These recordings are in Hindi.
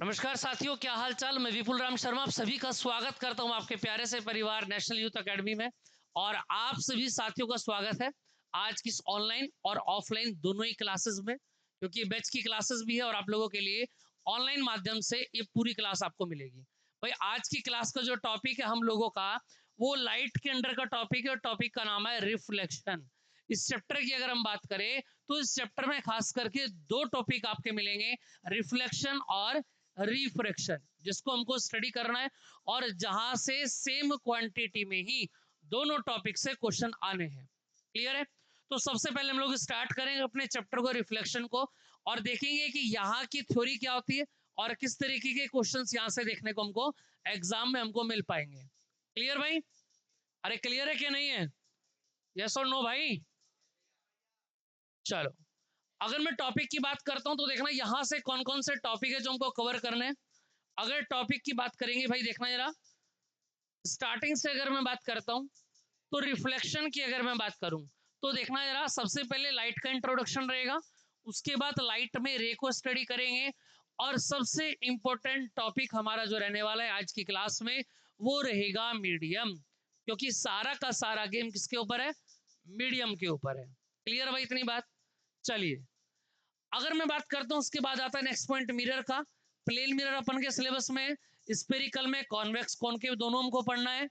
नमस्कार साथियों, क्या हाल चाल। मैं विपुल राम शर्मा आप सभी का स्वागत करता हूं आपके प्यारे से परिवार नेशनल यूथ एकेडमी में। और आप सभी साथियों का स्वागत है आज की इस ऑनलाइन और ऑफलाइन दोनों ही क्लासेस में, क्योंकि बैच की क्लासेस भी है और आप लोगों के लिए ऑनलाइन माध्यम से ये पूरी क्लास आपको मिलेगी। भाई आज की क्लास का जो टॉपिक है हम लोगों का, वो लाइट के अंडर का टॉपिक है और टॉपिक का नाम है रिफ्लेक्शन। इस चैप्टर की अगर हम बात करें तो इस चैप्टर में खास करके दो टॉपिक आपके मिलेंगे, रिफ्लेक्शन और रिफ्रैक्शन, जिसको हमको स्टडी करना है और जहां से सेम क्वांटिटी में ही दोनों टॉपिक से क्वेश्चन आने हैं। क्लियर है? तो सबसे पहले हम लोग स्टार्ट करेंगे अपने चैप्टर को, रिफ्लेक्शन को, और देखेंगे कि यहाँ की थ्योरी क्या होती है और किस तरीके के क्वेश्चंस यहाँ से देखने को हमको एग्जाम में हमको मिल पाएंगे। क्लियर भाई? अरे क्लियर है क्या नहीं है? यस और नो भाई? चलो, अगर मैं टॉपिक की बात करता हूं तो देखना यहां से कौन कौन से टॉपिक है जो हमको कवर करने हैं। अगर टॉपिक की बात करेंगे भाई, देखना जरा, स्टार्टिंग से अगर मैं बात करता हूं तो रिफ्लेक्शन की अगर मैं बात करूं तो देखना जरा, सबसे पहले लाइट का इंट्रोडक्शन रहेगा, उसके बाद लाइट में रे को स्टडी करेंगे, और सबसे इंपॉर्टेंट टॉपिक हमारा जो रहने वाला है आज की क्लास में वो रहेगा मीडियम, क्योंकि सारा का सारा गेम किसके ऊपर है? मीडियम के ऊपर है। क्लियर भाई इतनी बात? चलिए, अगर मैं बात करता हूं उसके बाद आता है नेक्स्ट पॉइंट, मिरर का। प्लेन मिरर अपन के सिलेबस में, स्पेरिकल में कॉन्वेक्स कॉनकेव दोनों हमको पढ़ना है।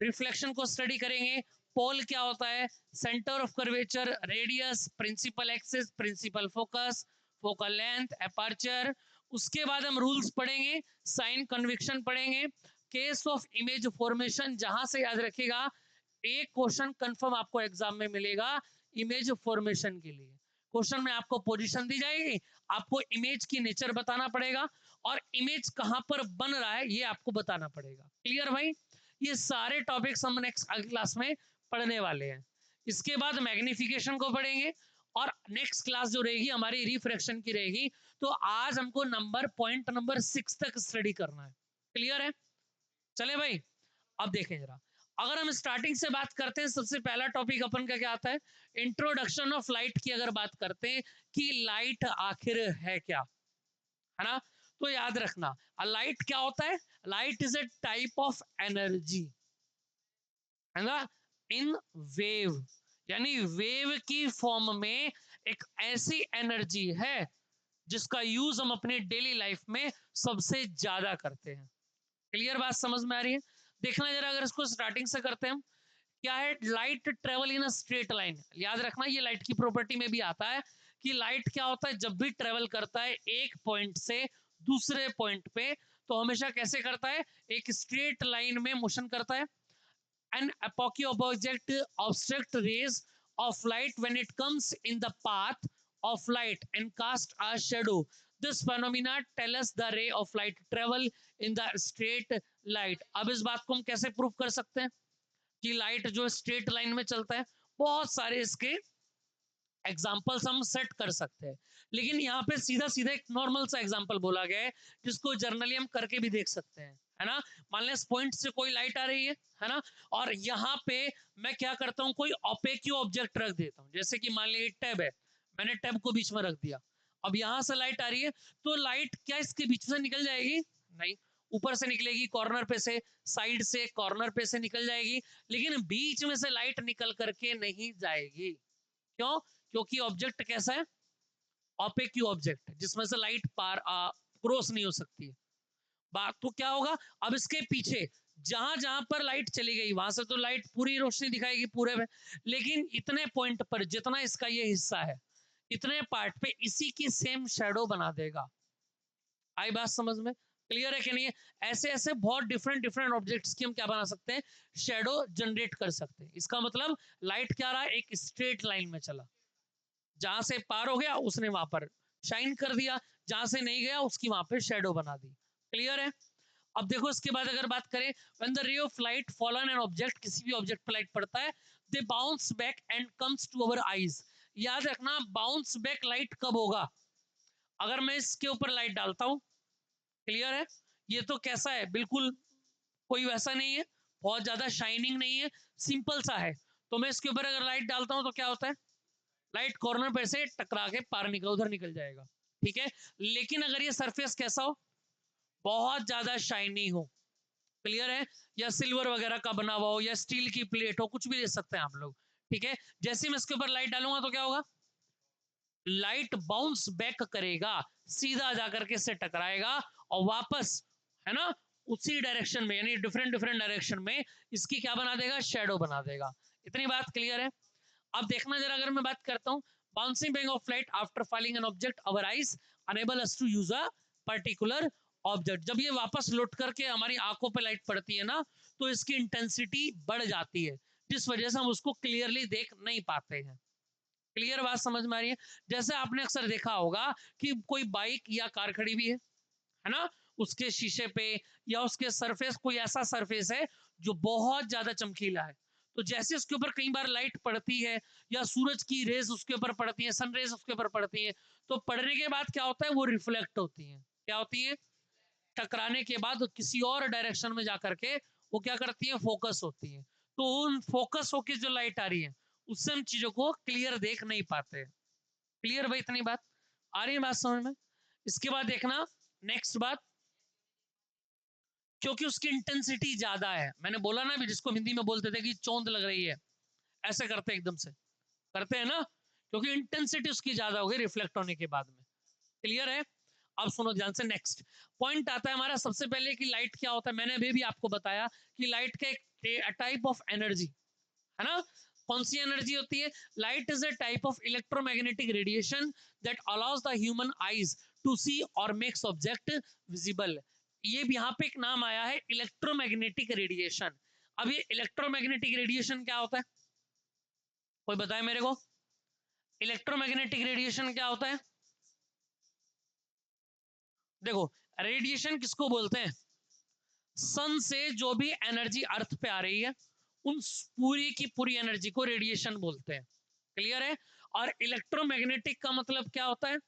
रिफ्लेक्शन को स्टडी करेंगे, पोल क्या होता है, centre of curvature, radius, principal axis, principal focus, focal length, aperture. उसके बाद हम रूल्स पढ़ेंगे, साइन कन्विक्शन पढ़ेंगे, केस ऑफ इमेज फॉर्मेशन, जहां से याद रखिएगा एक क्वेश्चन कंफर्म आपको एग्जाम में मिलेगा इमेज फॉर्मेशन के लिए। क्वेश्चन में आपको पोजीशन दी जाएगी, आपको इमेज की नेचर बताना पड़ेगा और इमेज कहां पर बन रहा है ये आपको बताना पड़ेगा। क्लियर भाई? ये सारे टॉपिक्स हम नेक्स्ट अगली क्लास में पढ़ने वाले हैं। इसके बाद मैग्निफिकेशन को पढ़ेंगे और नेक्स्ट क्लास जो रहेगी हमारी रिफ्रैक्शन की रहेगी। तो आज हमको पॉइंट नंबर 6 तक स्टडी करना है। क्लियर है? चले भाई, अब देखें जरा, अगर हम स्टार्टिंग से बात करते हैं, सबसे पहला टॉपिक अपन का क्या आता है, इंट्रोडक्शन ऑफ लाइट की अगर बात करते हैं कि लाइट आखिर है क्या, है ना? तो याद रखना, लाइट क्या होता है? Light is a type of energy, है ना, इन वेव, यानी वेव की फॉर्म में एक ऐसी एनर्जी है जिसका यूज हम अपने डेली लाइफ में सबसे ज्यादा करते हैं। क्लियर बात समझ में आ रही है? देखना जरा, अगर इसको स्टार्टिंग से करते हैं, क्या है, light travel in a straight line. याद रखना ये लाइट की प्रॉपर्टी में भी आता है कि लाइट क्या होता है, जब भी ट्रेवल करता है एक पॉइंट से दूसरे पॉइंट पे, तो हमेशा कैसे करता है? एक स्ट्रेट लाइन में मोशन करता है। An epochy obstruct rays of light when it comes in the path of light and cast a shadow. This phenomena tell us the ray of light travel in the straight light. अब इस बात को हम कैसे प्रूव कर सकते हैं कि लाइट जो स्ट्रेट लाइन में चलता है? बहुत सारे इसके एग्जाम्पल्स हम सेट कर सकते हैं, लेकिन यहाँ पे सीधा सीधा एक नॉर्मल सा एग्जाम्पल बोला गया है जिसको जर्नली हम करके भी देख सकते हैं, है ना? मान लें इस पॉइंट से कोई लाइट आ रही है ना, और यहाँ पे मैं क्या करता हूँ, कोई ओपेक्यू ऑब्जेक्ट रख देता हूँ, जैसे कि मान लीजिए टैब है, मैंने टैब को बीच में रख दिया। अब यहाँ से लाइट आ रही है तो लाइट क्या इसके बीच से निकल जाएगी? नहीं, ऊपर से निकलेगी, कॉर्नर पे से, साइड से, कॉर्नर पे से निकल जाएगी, लेकिन बीच में से लाइट निकल करके नहीं जाएगी। क्यों? क्योंकि ऑब्जेक्ट कैसा है? ऑपेक्यू ऑब्जेक्ट, जिसमें से लाइट पार क्रॉस नहीं हो सकती है। बात तो क्या होगा, अब इसके पीछे जहां जहां पर लाइट चली गई वहां से तो लाइट पूरी रोशनी दिखाएगी पूरे में, लेकिन इतने पॉइंट पर जितना इसका ये हिस्सा है, इतने पार्ट पे इसी की सेम शेडो बना देगा। आई बात समझ में? क्लियर है कि नहीं है? ऐसे ऐसे बहुत डिफरेंट डिफरेंट ऑब्जेक्ट्स की हम क्या बना सकते हैं? शेडो जनरेट कर सकते हैं। इसका मतलब लाइट क्या रहा, एक स्ट्रेट लाइन में चला, जहां से पार हो गया उसने वहां पर शाइन कर दिया, जहां से नहीं गया उसकी वहां पे शेडो बना दी। क्लियर है? अब देखो इसके बाद अगर बात करें, when the ray of light fall on an object, किसी भी ऑब्जेक्ट पर लाइट पड़ता है, they bounce back and comes to our eyes. याद रखना, बाउंस बैक लाइट कब होगा? अगर मैं इसके ऊपर लाइट डालता हूं, क्लियर है, ये तो कैसा है, बिल्कुल कोई वैसा नहीं है, बहुत ज्यादा शाइनिंग नहीं है, सिंपल सा है, तो मैं इसके ऊपर अगर लाइट डालता हूं तो क्या होता है? लाइट कॉर्नर पे से टकरा के पार निकल, उधर निकल जाएगा। ठीक है, लेकिन अगर ये सरफेस कैसा हो, बहुत ज्यादा शाइनी हो, क्लियर है, या सिल्वर वगैरह का बना हुआ हो, या स्टील की प्लेट हो, कुछ भी ले सकते हैं आप लोग, ठीक है। जैसे मैं इसके ऊपर लाइट डालूंगा तो क्या होगा, लाइट बाउंस बैक करेगा, सीधा जाकर के इससे टकराएगा और वापस, है ना, उसी डायरेक्शन में, यानी डिफरेंट डिफरेंट डायरेक्शन में इसकी क्या बना देगा, शेडो बना देगा। इतनी बात क्लियर है। अब देखना जरा, अगर मैं बात करता हूं, bouncing back of light after falling an object, our eyes enable us to use a particular object. जब ये वापस लौट करके हमारी आंखों पे लाइट पड़ती है ना, तो इसकी इंटेंसिटी बढ़ जाती है, जिस वजह से हम उसको क्लियरली देख नहीं पाते हैं। क्लियर बात समझ में आ रही है। जैसे आपने अक्सर देखा होगा कि कोई बाइक या कार खड़ी हुई है ना, उसके शीशे पे या उसके सरफेस, कोई ऐसा सरफेस है जो बहुत ज्यादा चमकीला है, तो जैसे उसके ऊपर कई बार लाइट पड़ती है या सूरज की रेज उसके ऊपर पड़ती है, सन रेज उसके ऊपर पड़ती है, तो पड़ने के बाद क्या होता है, वो रिफ्लेक्ट होती है। क्या होती है, टकराने के बाद किसी और डायरेक्शन में जाकर के वो क्या करती है, फोकस होती है। तो उन फोकस होकर जो लाइट आ रही है, उससे हम चीजों को क्लियर देख नहीं पाते। क्लियर भाई, इतनी बात आ रही है बात समझ में। इसके बाद देखना नेक्स्ट बात, क्योंकि उसकी इंटेंसिटी ज्यादा है, मैंने बोला ना भी, जिसको हिंदी में बोलते थे कि चौंध लग रही है, ऐसे करते हैं एकदम से, करते हैं ना, क्योंकि इंटेंसिटी उसकी ज्यादा हो गई रिफ्लेक्ट होने के बाद में। क्लियर है। अब सुनो ध्यान से, नेक्स्ट पॉइंट आता है हमारा सबसे पहले कि लाइट क्या होता है। मैंने अभी भी आपको बताया कि लाइट का एक टाइप ऑफ एनर्जी, है ना, कौन सी एनर्जी होती है, light is a type of electromagnetic radiation that allows the human eyes to see और मेक्स ऑब्जेक्ट विजिबल। ये भी यहाँ पे एक नाम आया है, इलेक्ट्रोमैग्नेटिक रेडिएशन। अब ये इलेक्ट्रोमैग्नेटिक रेडिएशन क्या होता है, कोई बताए मेरे को, इलेक्ट्रोमैग्नेटिक रेडिएशन क्या होता है। देखो, रेडिएशन किसको बोलते हैं, सन से जो भी एनर्जी अर्थ पे आ रही है, उन पूरी की पूरी एनर्जी को रेडिएशन बोलते हैं। क्लियर है। और इलेक्ट्रोमैग्नेटिक का मतलब क्या होता है,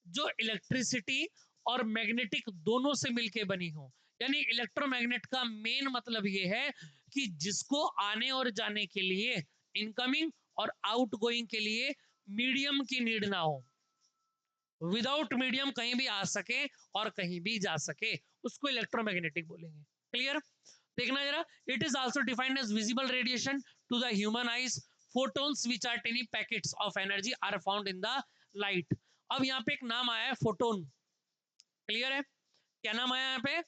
जो इलेक्ट्रिसिटी और मैग्नेटिक दोनों से मिलके बनी हो। यानी इलेक्ट्रोमैग्नेट का मेन मतलब ये है कि जिसको आने और जाने के लिए, इनकमिंग और आउटगोइंग के लिए मीडियम की नीड ना हो, विदाउट मीडियम कहीं भी आ सके और कहीं भी जा सके, उसको इलेक्ट्रोमैग्नेटिक बोलेंगे। क्लियर। देखना जरा, it is also defined as visible radiation to the human eyes, photons which are tiny packets of energy are found in the light। अब यहाँ पे एक नाम आया है फोटोन। क्लियर है, क्या नाम आया यहाँ पे,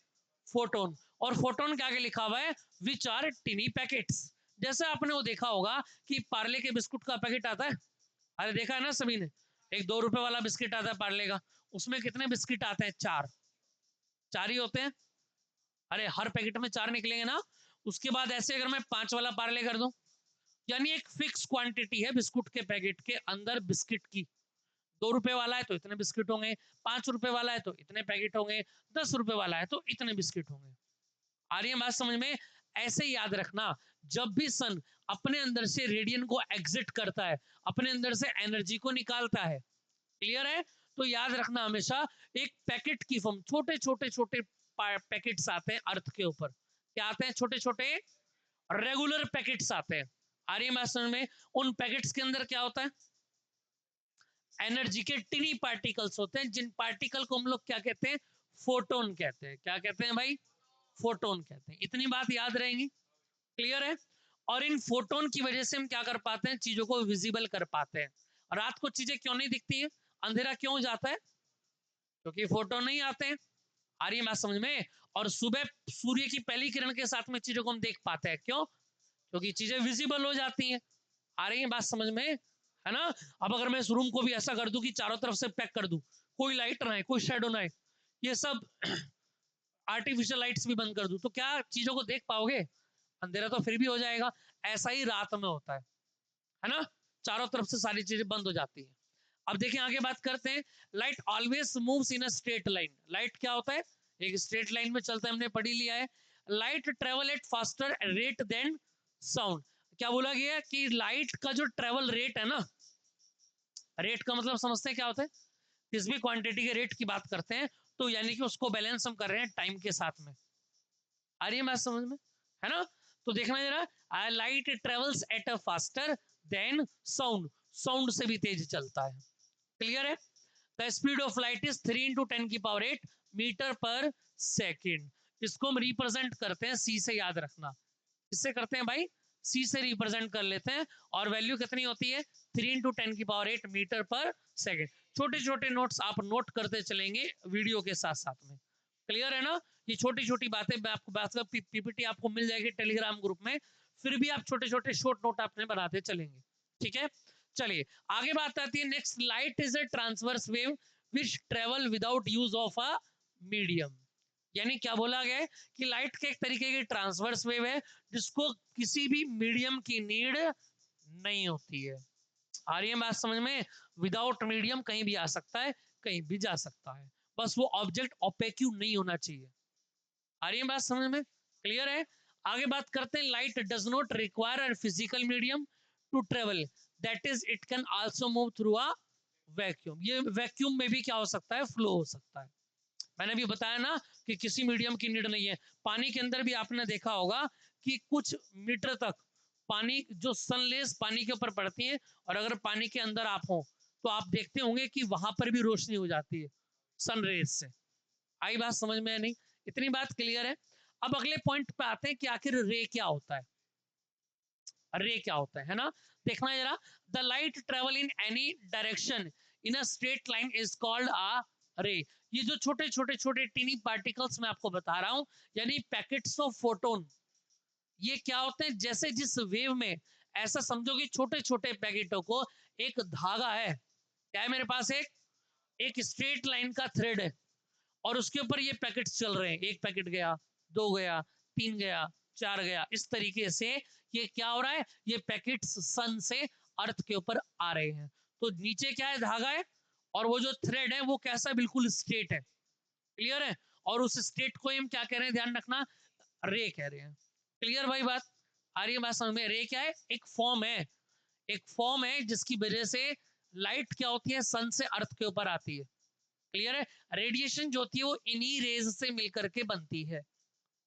फोटोन। और फोटोन के आगे लिखा हुआ है विच आर टिनी पैकेट्स। जैसे आपने वो देखा होगा कि पार्ले के बिस्कुट का पैकेट आता है, अरे देखा है ना सभी ने, एक 2 रुपए वाला बिस्किट आता है पार्ले का, उसमें कितने बिस्किट आते हैं, चार, चार ही होते हैं। अरे हर पैकेट में चार निकलेंगे ना। उसके बाद ऐसे अगर मैं 5 वाला पार्ले कर दूं, यानी एक फिक्स क्वांटिटी है बिस्कुट के पैकेट के अंदर बिस्किट की, 2 रुपए वाला है तो इतने बिस्किट होंगे, 5 रुपए वाला है तो इतने पैकेट होंगे, 10 रुपए वाला है तो इतने बिस्किट होंगे। आ रही है बात समझ में। ऐसे ही याद रखना, जब भी सन अपने अंदर से रेडियन को एग्जिट करता है, अपने अंदर से एनर्जी को निकालता है, क्लियर है, तो याद रखना हमेशा एक पैकेट की फॉर्म, छोटे छोटे छोटे पैकेट्स आते हैं अर्थ के ऊपर, क्या आते हैं, छोटे छोटे रेगुलर पैकेट्स आते हैं। आ रही है बात समझ में। उन पैकेट्स के अंदर क्या होता है, एनर्जी के टिनी पार्टिकल्स होते हैं, जिन पार्टिकल को हम लोग क्या कहते हैं, फोटोन कहते हैं। क्या कहते हैं भाई, फोटोन कहते हैं। इतनी बात याद रहेंगी। क्लियर है। और इन फोटोन की वजह से हम क्या कर पाते हैं, चीजों को विजिबल कर पाते हैं। रात को चीजें क्यों नहीं दिखती है, अंधेरा क्यों जाता है, क्योंकि फोटोन नहीं आते हैं। आ रही है बात समझ में। और सुबह सूर्य की पहली किरण के साथ में चीजों को हम देख पाते हैं, क्यों, क्योंकि चीजें विजिबल हो जाती हैं। आ रही है बात समझ में, है ना। अब अगर मैं इस रूम को भी ऐसा कर दूं कि चारों तरफ से पैक कर दूं, कोई लाइट ना है, कोई शेडो ना है, ये सब आर्टिफिशियल लाइट्स भी बंद कर दूं, तो क्या चीजों को देख पाओगे, अंधेरा तो फिर भी हो जाएगा। ऐसा ही रात में होता है ना, चारों तरफ से सारी चीजें बंद हो जाती है। अब देखिए आगे बात करते हैं, light always moves in a straight line. Light क्या होता है, एक स्ट्रेट लाइन में चलता है, हमने पढ़ी लिया है। Light travel at faster rate than sound. क्या बोला गया कि लाइट का जो ट्रेवल रेट है ना, रेट का मतलब समझते हैं क्या होता है, किस भी क्वांटिटी के रेट की बात करते हैं तो यानी कि उसको बैलेंस हम कर रहे हैं टाइम के साथ में। आ रही है बात समझ में, है ना। तो देखना जरा, light travels at a faster than sound, sound से भी तेज चलता है। क्लियर है। The speed of light is 3 into 10 की पावर 8 मीटर पर सेकंड। इसको हम रिप्रेजेंट करते हैं सी से, याद रखना। इससे करते हैं भाई, सी से रिप्रेजेंट कर लेते हैं। और वैल्यू कितनी होती है? 3 × 10⁸ मीटर पर सेकंड। छोटे छोटे नोट्स आप नोट करते चलेंगे वीडियो के साथ साथ में। क्लियर है ना? ये छोटी छोटी बातें मैं आपको बात कर, पीपीटी आपको मिल जाएगी टेलीग्राम ग्रुप में, फिर भी आप छोटे छोटे शॉर्ट नोट अपने बनाते चलेंगे। ठीक है, चलिए आगे बात आती है next. Light is a transverse wave which travel without use of a medium. यानी क्या बोला गया है कि लाइट के एक तरीके की ट्रांसवर्स वेव है जिसको किसी भी मीडियम की नीड नहीं होती है। आ रही है बात समझ में? विदाउट मीडियम कहीं भी आ सकता है, कहीं भी जा सकता है, बस वो ऑब्जेक्ट ओपेक्यू नहीं होना चाहिए। आ रही है बात समझ में? क्लियर है? आगे बात करते हैं। Light does not require a physical medium to travel, that is it can also move through a vacuum. ये वैक्यूम में भी क्या हो सकता है? फ्लो हो सकता है। मैंने भी बताया ना कि किसी मीडियम की नीड नहीं है। पानी के अंदर भी आपने देखा होगा कि कुछ मीटर तक पानी, जो सनलेस पानी के ऊपर पड़ती है, और अगर पानी के अंदर आप हो तो आप देखते होंगे कि वहां पर भी रोशनी हो जाती है सन रेज से। आई बात समझ में? नहीं? इतनी बात क्लियर है? अब अगले पॉइंट पे आते हैं कि आखिर रे क्या होता है। रे क्या होता है ना? देखना है जरा। The light travel in any direction in a straight line is called a रे। ये जो छोटे छोटे छोटे टीनी पार्टिकल्स मैं आपको बता रहा हूं, यानी पैकेट्स ऑफ फोटोन, ये क्या होते हैं? जैसे जिस वेव में, ऐसा समझो कि छोटे छोटे पैकेटों को एक धागा है, क्या है मेरे पास? एक स्ट्रेट लाइन का थ्रेड है, और उसके ऊपर ये पैकेट्स चल रहे हैं। एक पैकेट गया, दो गया, तीन गया, चार गया, इस तरीके से ये क्या हो रहा है? ये पैकेट्स सन से अर्थ के ऊपर आ रहे हैं। तो नीचे क्या है? धागा है, और वो जो थ्रेड है वो कैसा? बिल्कुल स्ट्रेट है। क्लियर है? और उस स्ट्रेट को हम क्या कह रहे हैं? ध्यान रखना, रे कह रहे हैं। क्लियर भाई बात? आ रही है बात समझ में? रे क्या है? एक फॉर्म है, एक फॉर्म है जिसकी वजह से लाइट क्या होती है? सन से अर्थ के ऊपर आती है। क्लियर है? रेडिएशन जो होती है वो इन्हीं रेज से मिलकर के बनती है।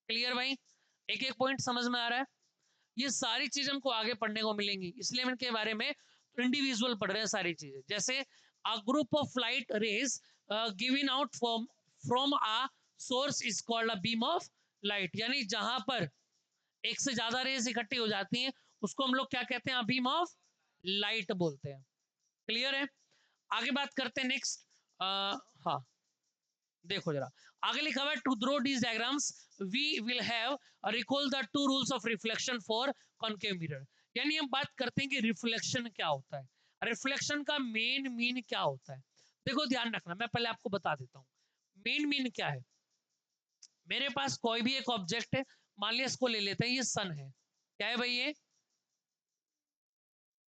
क्लियर भाई? एक एक पॉइंट समझ में आ रहा है? ये सारी चीज हमको आगे पढ़ने को मिलेंगी, इसलिए हम इनके बारे में इंडिविजुअल पढ़ रहे हैं सारी चीजें। जैसे a group of light rays given out from from a source is called a beam of light. यानी जहां पर एक से ज्यादा रेज इकट्ठी हो जाती हैं उसको हम लोग क्या कहते हैं? बीम ऑफ लाइट बोलते हैं। क्लियर है? आगे बात करते हैं नेक्स्ट। हाँ, देखो जरा, आगे लिखा हुआ है to draw these diagrams we will have recall the two rules of reflection for concave mirror. यानी हम बात करते हैं कि रिफ्लेक्शन क्या होता है, रिफ्लेक्शन का मेन मीन क्या होता है। देखो ध्यान रखना, मैं पहले आपको बता देता हूँ मेन मीन क्या है। मेरे पास कोई भी एक ऑब्जेक्ट है, मान लिया इसको ले लेते हैं, ये सन है। क्या है भाई ये?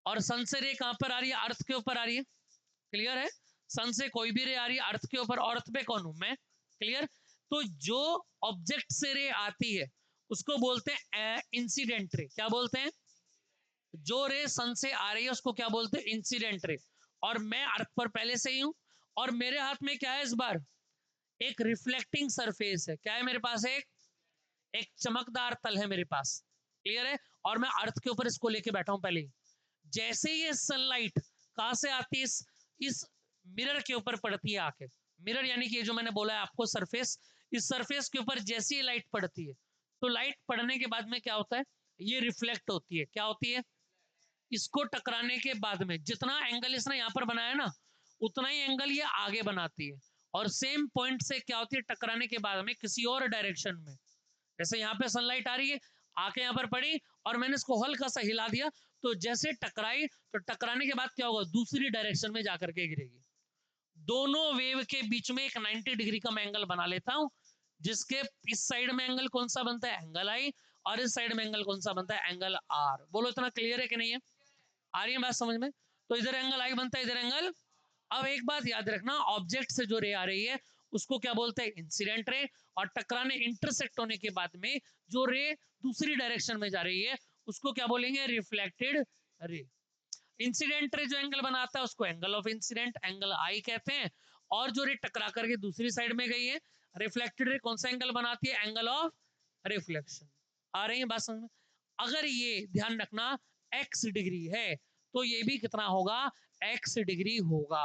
और सन से रे कहां पर आ रही है? अर्थ के ऊपर आ रही है। क्लियर है? सन से कोई भी रे आ रही है अर्थ के ऊपर, और अर्थ पे कौन हूं मैं? क्लियर? तो जो ऑब्जेक्ट से रे आती है उसको बोलते हैं इंसिडेंट रे। क्या बोलते हैं? जो रे सन से आ रही है उसको क्या बोलते हैं? Incident ray. और मैं अर्थ पर पहले से ही हूं, और मेरे हाथ में क्या है इस बार? एक रिफ्लेक्टिंग सरफेस है। क्या है मेरे पास? एक चमकदार तल है मेरे पास। क्लियर है? और मैं अर्थ के ऊपर इसको लेके बैठा हूं पहले ही। जैसे ये सनलाइट कहां से आती है? इस मिरर के ऊपर पड़ती है आके। मिरर यानी कि ये जो मैंने बोला है आपको सरफेस, इस सरफेस के ऊपर जैसे ही लाइट पड़ती है तो लाइट पड़ने के बाद में क्या होता है? ये रिफ्लेक्ट होती है। क्या होती है? इसको टकराने के बाद में जितना एंगल इसने यहां पर बनाया ना, उतना ही एंगल ये आगे बनाती है, और सेम पॉइंट से क्या होती है? टकराने के बाद में किसी और डायरेक्शन में, जैसे यहाँ पे सनलाइट आ रही है, आके यहाँ पर पड़ी, और मैंने इसको हल्का सा हिला दिया, तो जैसे टकराई तो टकराने के बाद क्या होगा? दूसरी डायरेक्शन में जाकर के गिरेगी। दोनों वेव के बीच में एक 90 डिग्री का मैं एंगल बना लेता हूं, जिसके इस साइड में एंगल कौन सा बनता है? Angle I. और इस साइड में एंगल कौन सा बनता है? Angle R. बोलो इतना क्लियर है कि नहीं है? आ रही है बात समझ में? तो इधर एंगल आई बनता है, इधर एंगल। अब एक बात याद रखना, ऑब्जेक्ट से जो रे आ रही है उसको क्या बोलते हैं? Incident ray. और टकराने इंटरसेक्ट होने के बाद में जो रे दूसरी डायरेक्शन में जा रही है उसको क्या बोलेंगे? Reflected ray. इंसिडेंट रे जो एंगल बनाता है उसको एंगल ऑफ इंसिडेंट, एंगल आई कहते हैं। और जो रे टकरा करके दूसरी साइड में गई है, रिफ्लेक्टेड रे कौन सा एंगल बनाती है? Angle of reflection. आ रही है बात समझ में? अगर ये ध्यान रखना एक्स डिग्री है तो ये भी कितना होगा? एक्स डिग्री होगा।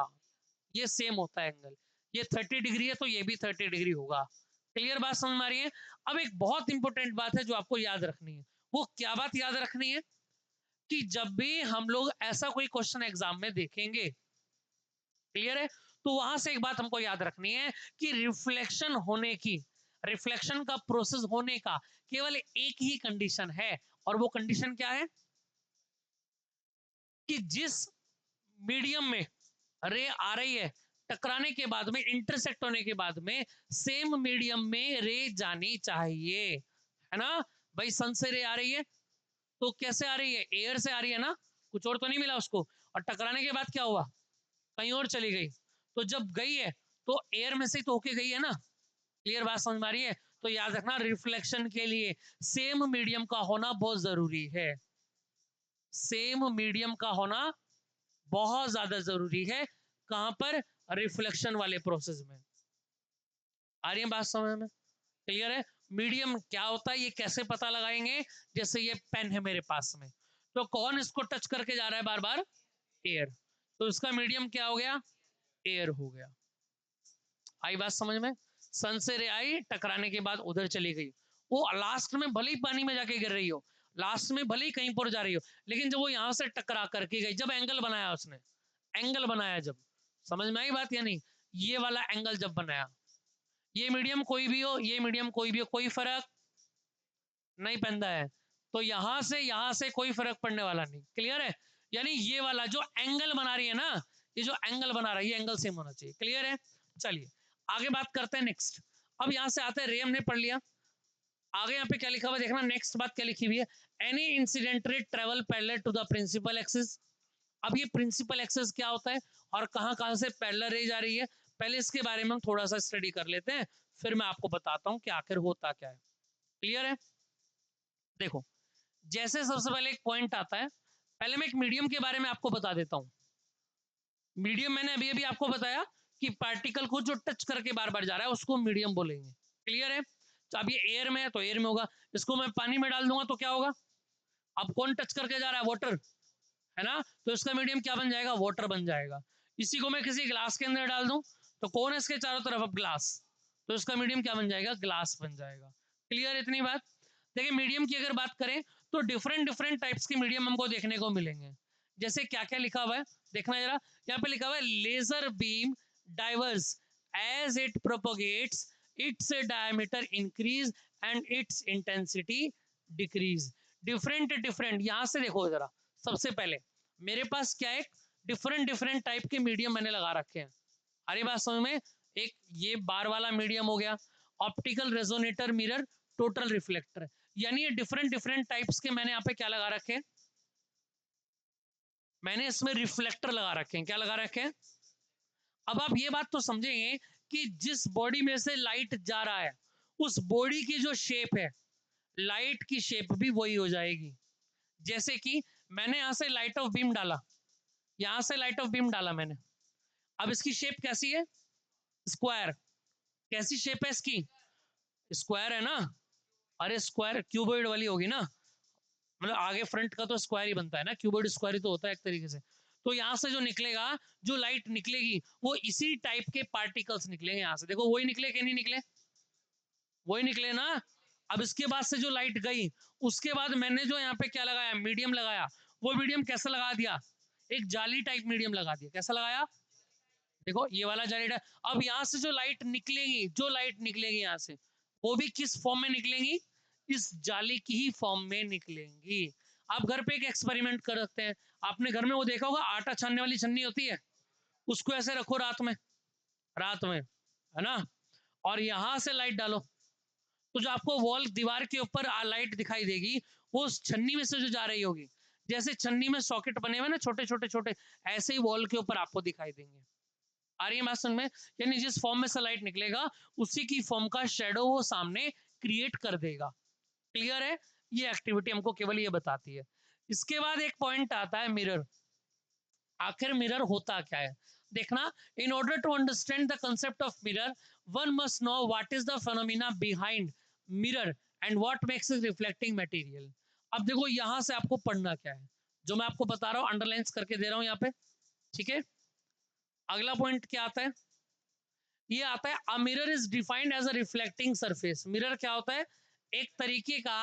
ये सेम होता है एंगल। ये 30 डिग्री है तो ये भी 30 डिग्री होगा। क्लियर बात समझ में आ रही है? अब एक बहुत इंपॉर्टेंट बात है जो आपको याद रखनी है। वो क्या बात याद रखनी है? कि जब भी हम लोग ऐसा कोई क्वेश्चन एग्जाम में देखेंगे, क्लियर है, तो वहां से एक बात हमको याद रखनी है कि रिफ्लेक्शन का प्रोसेस होने का केवल एक ही कंडीशन है, और वो कंडीशन क्या है? कि जिस मीडियम में रे आ रही है, टकराने के बाद में, इंटरसेक्ट होने के बाद में सेम मीडियम में रे जानी चाहिए, है ना? भाई सन से रे आ रही है तो कैसे आ रही है? एयर से आ रही है ना, कुछ और तो नहीं मिला उसको, और टकराने के बाद क्या हुआ? कहीं और चली गई। तो जब गई है तो एयर में से तो होके गई है ना। क्लियर बात समझ में आ रही है? तो याद रखना, रिफ्लेक्शन के लिए सेम मीडियम का होना बहुत जरूरी है। सेम मीडियम का होना बहुत ज्यादा जरूरी है। कहां पर? रिफ्लेक्शन वाले प्रोसेस में। आ रही है बात समझ में? क्लियर है? मीडियम क्या होता है ये कैसे पता लगाएंगे? जैसे ये पेन है मेरे पास में, तो कौन इसको टच करके जा रहा है बार बार? एयर। तो इसका मीडियम क्या हो गया? एयर हो गया। आई बात समझ में? सन से रे आई, टकराने के बाद उधर चली गई, वो लास्ट में भले ही पानी में जाके गिर रही हो, लास्ट में भले ही कहीं पर जा रही हो, लेकिन जब वो यहां से टकरा करके गई, जब एंगल बनाया उसने, एंगल बनाया जब, समझ में आई बात या नहीं? ये वाला एंगल जब बनाया, ये मीडियम कोई भी हो, ये मीडियम कोई भी हो, कोई फर्क नहीं पैदा है। तो यहां से कोई फर्क पड़ने वाला नहीं। क्लियर है? यानी ये वाला जो एंगल बना रही है ना, ये जो एंगल बना रहा है, ये एंगल सेम होना चाहिए। क्लियर है? चलिए आगे बात करते हैं नेक्स्ट। अब यहां से आते हैं, रे हमने पढ़ लिया। आगे यहाँ पे क्या लिखा हुआ देखना, नेक्स्ट बात क्या लिखी हुई है? Any incident ray travel parallel to the principal axis. अब ये प्रिंसिपल एक्सिस क्या होता है और कहां कहां से पैरेलल रे जा रही है, पहले इसके बारे में हम थोड़ा सा स्टडी कर लेते हैं, फिर मैं आपको बताता हूं कि आखिर होता क्या है। क्लियर है? देखो, जैसे सबसे पहले एक पॉइंट आता है, पहले मैं एक मीडियम के बारे में आपको बता देता हूं। मीडियम मैंने अभी अभी आपको बताया कि पार्टिकल को जो टच करके बार बार जा रहा है उसको मीडियम बोलेंगे। क्लियर है? तो अब ये एयर में है तो एयर में होगा, इसको मैं पानी में डाल दूंगा तो क्या होगा? अब कौन टच करके जा रहा है? वाटर, है ना? तो इसका मीडियम क्या बन जाएगा? वाटर बन जाएगा। इसी को मैं किसी ग्लास के अंदर डाल दूं तो कौन है इसके चारों तरफ? अब ग्लास, तो इसका मीडियम क्या बन जाएगा? ग्लास बन जाएगा। क्लियर इतनी बात? देखिए मीडियम की अगर बात करें तो डिफरेंट डिफरेंट टाइप्स के मीडियम हमको देखने को मिलेंगे। जैसे क्या क्या लिखा हुआ है देखना जरा, यहाँ पे लिखा हुआ है laser beam diverse as it propagates, its diameter increase and its intensity decrease. Different different, यहां से देखो जरा, सबसे पहले मेरे पास क्या है, डिफरेंट डिफरेंट टाइप के मीडियम मैंने लगा रखे हैं। अरे बात समझ में? एक ये बार वाला मीडियम हो गया, optical resonator mirror, total reflector, यानी ये डिफरेंट डिफरेंट टाइप्स के मैंने यहाँ पे क्या लगा रखे हैं? मैंने इसमें रिफ्लेक्टर लगा रखे हैं। क्या लगा रखे हैं? अब आप ये बात तो समझेंगे कि जिस बॉडी में से लाइट जा रहा है उस बॉडी की जो शेप है, लाइट की शेप भी वही हो जाएगी। जैसे कि मैंने यहां से लाइट ऑफ बीम डाला, यहां से लाइट ऑफ बीम डाला मैंने, अब इसकी शेप कैसी है? स्क्वायर। कैसी शेप है इसकी? स्क्वायर है ना? अरे स्क्वायर क्यूबॉइड वाली होगी ना, मतलब आगे फ्रंट का तो स्क्वायर ही बनता है ना, क्यूबॉइड स्क्वायर ही तो होता है एक तरीके से। तो यहां से जो निकलेगा, जो लाइट निकलेगी, वो इसी टाइप के पार्टिकल्स निकलेंगे यहां से। देखो वही निकले कि नहीं निकले? वही निकले ना। अब इसके बाद से जो लाइट गई, उसके बाद मैंने जो यहाँ पे क्या लगाया, मीडियम लगाया, वो मीडियम कैसा लगा दिया? एक जाली टाइप मीडियम लगा दिया। कैसा लगाया? देखो ये वाला जाली टाइप। अब यहाँ से जो लाइट निकलेगी, जो लाइट निकलेगी यहाँ से, वो भी किस फॉर्म में निकलेंगी? इस जाली की ही फॉर्म में निकलेंगी। आप घर पे एक एक्सपेरिमेंट कर सकते हैं। आपने घर में वो देखा होगा, आटा छानने वाली छन्नी होती है, उसको ऐसे रखो रात में, रात में, है ना, और यहां से लाइट डालो, तो जो आपको वॉल दीवार के ऊपर लाइट दिखाई देगी, वो उस छन्नी में से जो जा रही होगी, जैसे छन्नी में सॉकेट बने हुए ना छोटे छोटे छोटे, ऐसे ही वॉल के ऊपर आपको दिखाई देंगे। आ रही है बात समझ में? यानी जिस फॉर्म में से लाइट निकलेगा उसी की फॉर्म का शेडो वो सामने क्रिएट कर देगा। क्लियर है? ये एक्टिविटी हमको केवल ये बताती है। इसके बाद एक पॉइंट आता है मिरर। आखिर मिरर होता क्या है देखना। In order to understand the concept of mirror, one must know what is the phenomena behind mirror and what makes it reflecting material. अब देखो यहां से आपको पढ़ना क्या है, जो मैं आपको बता रहा हूं अंडरलाइन करके दे रहा हूं यहाँ पे। ठीक है? अगला पॉइंट क्या आता है? ये आता है a mirror is defined as a reflecting surface. Mirror क्या होता है? एक तरीके का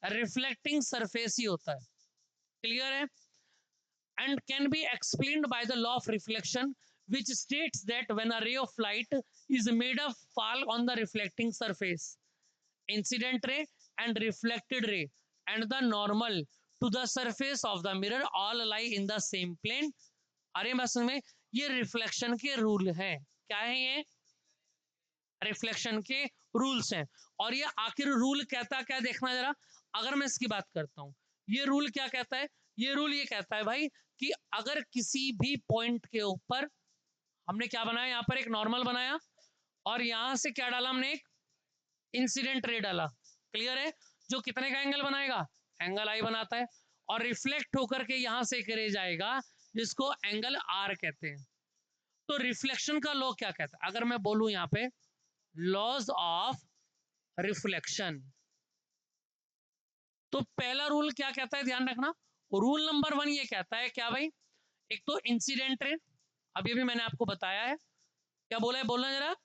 रिफ्लेक्टिंग सरफेस ही होता है। क्लियर है? And can be explained by the law of reflection which states that when a ray of light is made of fall on the reflecting surface, incident ray and reflected ray and the normal to the surface of the mirror all lie in the same plane। अरे बस में ये रिफ्लेक्शन के रूल है। क्या है ये? रिफ्लेक्शन के रूल्स हैं। और ये आखिर रूल कहता क्या, देखना जरा। अगर मैं इसकी बात करता हूं, ये रूल क्या कहता है? ये रूल ये कहता है भाई कि अगर किसी भी पॉइंट के ऊपर हमने क्या बनाया, यहां पर एक नॉर्मल बनाया और यहां से क्या डाला हमने, एक इंसिडेंट रे डाला। क्लियर है? जो कितने का एंगल बनाएगा? एंगल आई बनाता है। और रिफ्लेक्ट होकर के यहां से एक रे जाएगा जिसको एंगल आर कहते हैं। तो रिफ्लेक्शन का लॉ क्या कहता है? अगर मैं बोलूं यहां पे लॉज ऑफ रिफ्लेक्शन, तो पहला रूल क्या कहता है, ध्यान रखना। रूल नंबर 1 ये कहता है क्या भाई? एक तो इंसिडेंट रे, अभी भी मैंने आपको बताया है। क्या बोला है, बोलना जरा।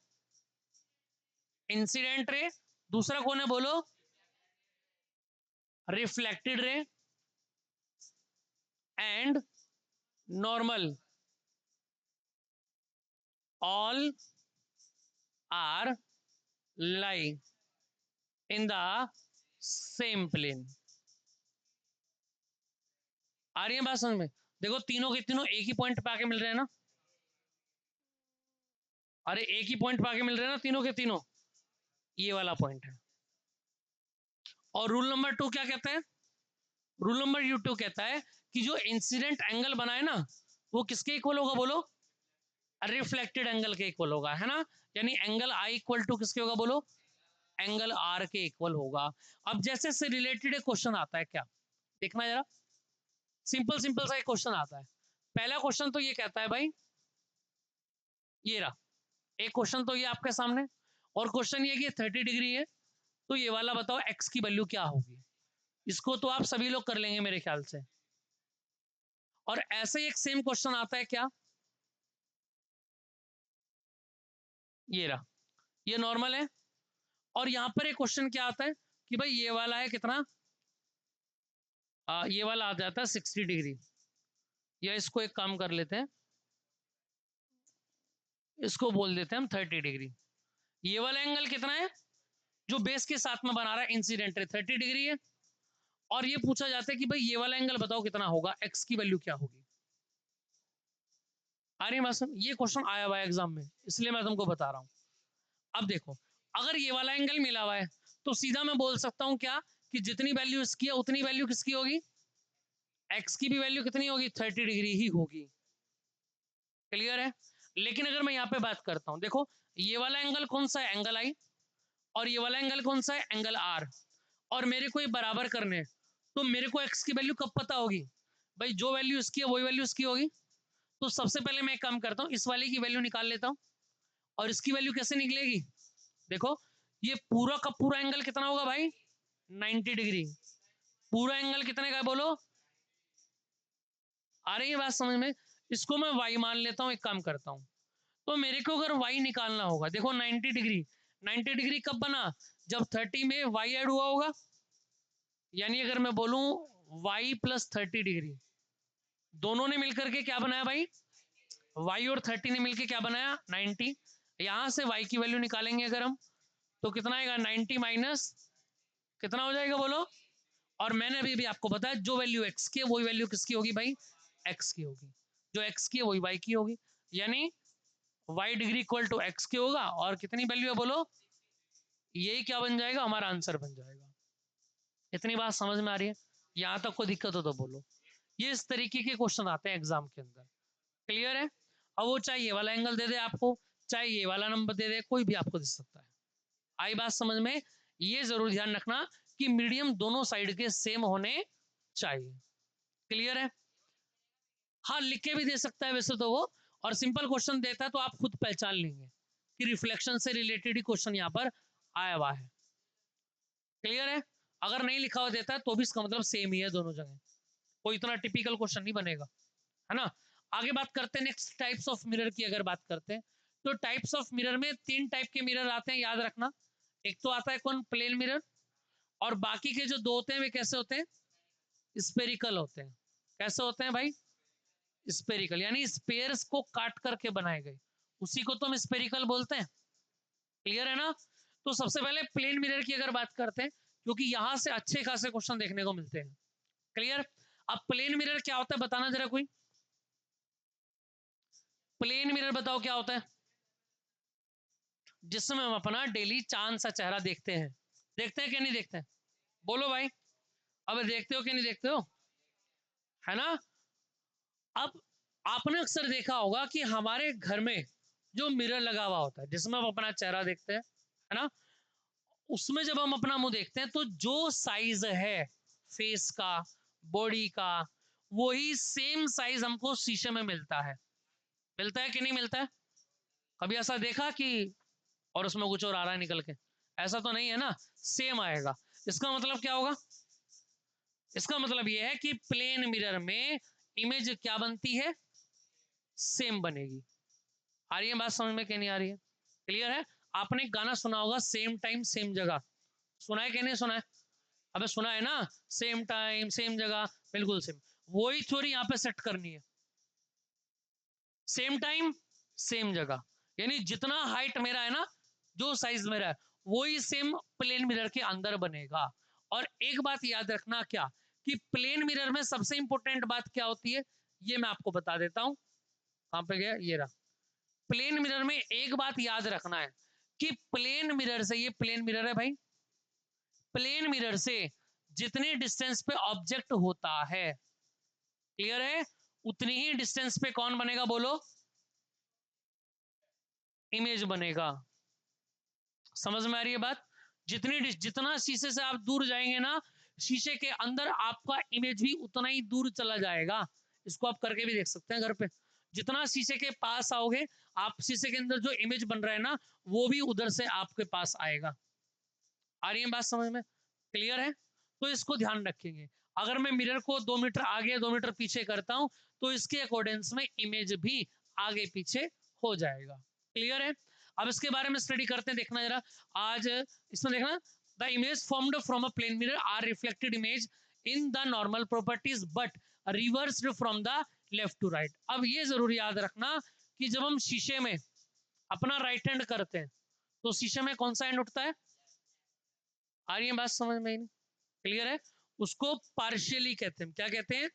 Incident ray. दूसरा कौन है, बोलो? Reflected ray and normal, all are lie in the same plane. आ रही है बात समझ में? देखो तीनों के तीनों एक ही पॉइंट पे आके मिल रहे हैं ना। अरे एक ही पॉइंट पे आके मिल रहे हैं ना तीनों के तीनों। ये वाला पॉइंट है। और रूल नंबर 2 क्या कहता है? रूल नंबर 2 कहता है कि जो इंसिडेंट एंगल बनाए ना, वो किसके इक्वल होगा, बोलो? रिफ्लेक्टेड एंगल के इक्वल होगा, है ना। यानी एंगल आई इक्वल टू किसके होगा, बोलो? एंगल आर के इक्वल होगा। अब जैसे से रिलेटेड एक क्वेश्चन आता है, क्या देखना जरा। सिंपल सिंपल सा एक क्वेश्चन आता है। पहला क्वेश्चन तो ये कहता है भाई, ये रहा एक क्वेश्चन तो ये आपके सामने। और क्वेश्चन ये कि 30 डिग्री है, तो ये वाला बताओ एक्स की वैल्यू क्या होगी। इसको तो आप सभी लोग कर लेंगे मेरे ख्याल से। और ऐसे ही एक सेम क्वेश्चन आता है, क्या? ये रहा, ये नॉर्मल है। और यहां पर एक क्वेश्चन क्या आता है कि भाई ये वाला है कितना, ये वाला आ जाता है 60 डिग्री। या इसको एक काम कर लेते हैं, इसको बोल देते हैं हम 30 डिग्री। ये वाला एंगल कितना है जो बेस के साथ में बना रहा है इंसिडेंट है, 30 डिग्री है। और ये पूछा जाता है कि भाई ये वाला एंगल बताओ कितना होगा, एक्स की वैल्यू क्या होगी। आ रही बात? ये क्वेश्चन आया हुआ है एग्जाम में, इसलिए मैं तुमको बता रहा हूँ। अब देखो, अगर ये वाला एंगल मिला हुआ है तो सीधा मैं बोल सकता हूँ क्या, कि जितनी वैल्यू इसकी है उतनी वैल्यू किसकी होगी, एक्स की भी वैल्यू कितनी होगी, 30 डिग्री ही होगी। क्लियर है? लेकिन अगर मैं यहाँ पे बात करता हूँ, देखो ये वाला एंगल कौन सा है, एंगल आई। और ये वाला एंगल कौन सा है, एंगल आर। और मेरे को ये बराबर करने हैं, तो मेरे को एक्स की वैल्यू कब पता होगी? भाई जो वैल्यू इसकी है वही वैल्यू इसकी होगी। तो सबसे पहले मैं एक काम करता हूँ, इस वाले की वैल्यू निकाल लेता हूँ। और इसकी वैल्यू कैसे निकलेगी, देखो ये पूरा का पूरा एंगल कितना होगा भाई, 90 डिग्री। पूरा एंगल कितने का है, बोलो? आ रही है बात समझ में? इसको मैं वाई मान लेता हूँ, एक काम करता हूँ। तो मेरे को अगर वाई निकालना होगा, देखो 90 डिग्री, 90 डिग्री कब बना, जब 30 में वाई ऐड हुआ होगा। यानी अगर मैं बोलूं वाई प्लस 30 डिग्री, दोनों ने मिलकर के क्या बनाया भाई, वाई और 30 ने मिलकर क्या बनाया, 90। यहां से वाई की वैल्यू निकालेंगे अगर हम, तो कितना आएगा, 90 माइनस कितना हो जाएगा, बोलो? और मैंने अभी भी आपको बताया जो वैल्यू एक्स की है वही वैल्यू किसकी होगी भाई, एक्स की होगी। जो एक्स की है वही वाई की होगी। यानी Y degree equal to X की होगा। और कितनी वैल्यू है, बोलो? यही क्या बन जाएगा, हमारा आंसर बन जाएगा। इतनी बात समझ में आ रही है? यहां तक कोई दिक्कत हो तो बोलो। ये इस तरीके के क्वेश्चन आते हैं एग्जाम के अंदर। क्लियर है? अब वो चाहे ये वाला एंगल दे दे आपको, चाहे ये वाला नंबर दे दे, कोई भी आपको दे सकता है। आई बात समझ में? ये जरूर ध्यान रखना कि मीडियम दोनों साइड के सेम होने चाहिए। क्लियर है? हाँ, लिख के भी दे सकता है वैसे तो वो। और सिंपल क्वेश्चन देता है तो आप खुद पहचान लेंगे कि रिफ्लेक्शन से रिलेटेड ही क्वेश्चन यहाँ पर आया हुआ है। क्लियर है? अगर नहीं लिखा हुआ देता है तो भी इसका मतलब सेम ही है दोनों जगह, कोई इतना टिपिकल क्वेश्चन नहीं बनेगा, है ना। आगे बात करते हैं नेक्स्ट टाइप्स ऑफ मिरर की। अगर बात करते हैं तो टाइप्स ऑफ मिरर में 3 टाइप के मिरर आते हैं, याद रखना। एक तो आता है कौन, प्लेन मिरर, और बाकी के जो 2 होते हैं वे कैसे होते हैं, स्पेरिकल होते हैं। कैसे होते हैं भाई, स्पेरिकल, यानी स्पेयर्स को काट करके बनाए गए, उसी को तो हम स्पेरिकल बोलते हैं। क्लियर है ना। तो सबसे पहले प्लेन मिरर की अगर बात करते हैं, क्योंकि यहां से अच्छे खासे क्वेश्चन देखने को मिलते हैं। क्लियर। अब प्लेन मिरर क्या होता है बताना जरा कोई, प्लेन मिरर बताओ क्या होता है। जिसमें हम अपना डेली चांद सा चेहरा देखते हैं, देखते हैं कि नहीं देखते हैं, बोलो भाई। अब देखते हो कि नहीं देखते हो, है ना। अब आपने अक्सर देखा होगा कि हमारे घर में जो मिरर लगा हुआ होता है जिसमें हम अपना चेहरा देखते हैं, है ना, उसमें जब हम अपना मुंह देखते हैं तो जो साइज है फेस का, बॉडी का, वही सेम साइज हमको शीशे में मिलता है। मिलता है कि नहीं मिलता है। कभी ऐसा देखा कि और उसमें कुछ और आ रहा है निकल के, ऐसा तो नहीं है ना, सेम आएगा। इसका मतलब क्या होगा, इसका मतलब यह है कि प्लेन मिरर में इमेज क्या बनती है, सेम बनेगी। आ रही है बात समझ में कि नहीं आ रही है, क्लियर है। आपने एक गाना सुना होगा, सेम टाइम सेम जगह, सुना है कि नहीं सुना है, अबे सुना है ना, सेम टाइम सेम जगह, बिल्कुल सेम। वही थ्योरी यहाँ पे सेट करनी है, सेम टाइम सेम जगह, यानी जितना हाइट मेरा है ना, जो साइज मेरा है, वही सेम प्लेन मिरर के अंदर बनेगा। और एक बात याद रखना क्या, कि प्लेन मिरर में सबसे इंपॉर्टेंट बात क्या होती है, ये मैं आपको बता देता हूं। कहां पे गया, ये रहा। प्लेन मिरर में एक बात याद रखना है कि प्लेन मिरर से, ये प्लेन मिरर है भाई, प्लेन मिरर से जितने डिस्टेंस पे ऑब्जेक्ट होता है, क्लियर है, उतनी ही डिस्टेंस पे कौन बनेगा बोलो, इमेज बनेगा। समझ में आ रही है बात। जितना शीशे से आप दूर जाएंगे ना, शीशे के अंदर आपका इमेज भी उतना ही दूर चला जाएगा। इसको आप करके भी देख सकते हैं घर पे। जितना शीशे के पास आओगे, आप शीशे के अंदर जो इमेज बन रहा है ना, वो भी उधर से आपके पास आएगा। आ रही है बात समझ में, क्लियर है। तो इसको ध्यान रखेंगे, अगर मैं मिरर को 2 मीटर आगे 2 मीटर पीछे करता हूं, तो इसके अकॉर्डिंग्स में इमेज भी आगे पीछे हो जाएगा। क्लियर है। अब इसके बारे में स्टडी करते हैं, देखना जरा। आज इसमें देखना, the image formed from a plane mirror are reflected image in the normal properties but reversed from the left to right. अब ये जरूर याद रखना कि जब हम शीशे में अपना राइट हैंड करते हैं, तो शीशे में कौन सा हैंड उठता है, आ रही है बात समझ में, क्लियर है। उसको पार्शियली कहते हैं, क्या कहते हैं,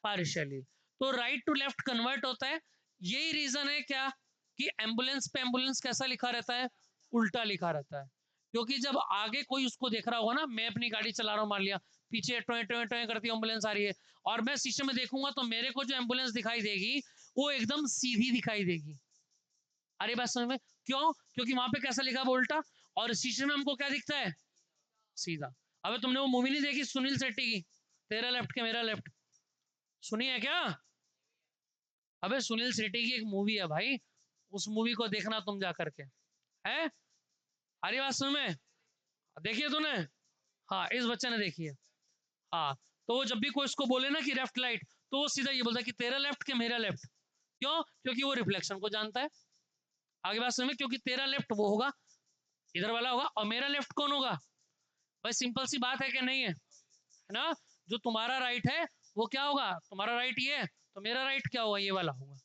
पार्शियली। तो राइट टू लेफ्ट कन्वर्ट होता है। यही रीजन है क्या, कि एम्बुलेंस पे एम्बुलेंस कैसा लिखा रहता है, उल्टा लिखा रहता है। क्योंकि जब आगे कोई उसको देख रहा होगा ना, मैं अपनी गाड़ी चला रहा हूं, मान लिया पीछे टोए टोए टोए करती एम्बुलेंस आ रही है, और मैं शीशे में देखूंगा तो मेरे को जो एम्बुलेंस दिखाई देगी वो एकदम सीधी दिखाई देगी। अरे बात समझ में, क्यों, क्योंकि वहां पे कैसा लिखा है, उल्टा, और शीशे में हमको क्या दिखता है, सीधा। अबे तुमने वो मूवी नहीं देखी सुनील शेट्टी की, तेरा लेफ्ट के मेरा लेफ्ट, सुनी है क्या। अबे सुनील शेट्टी की एक मूवी है भाई, उस मूवी को देखना तुम जा करके, है। अरे बात सुन में, देखिए तूने, हाँ इस बच्चे ने देखी है। हाँ, तो वो जब भी कोई इसको बोले ना कि लेफ्ट राइट, तो वो सीधा ये बोलता है कि तेरा लेफ्ट के मेरा लेफ्ट। क्यों, क्योंकि वो रिफ्लेक्शन को जानता है। आगे बात सुन में, क्योंकि तेरा लेफ्ट वो होगा, इधर वाला होगा, और मेरा लेफ्ट कौन होगा, भाई सिंपल सी बात है कि नहीं है ना। जो तुम्हारा राइट है वो क्या होगा, तुम्हारा राइट ये है, तो मेरा राइट क्या होगा, ये वाला होगा।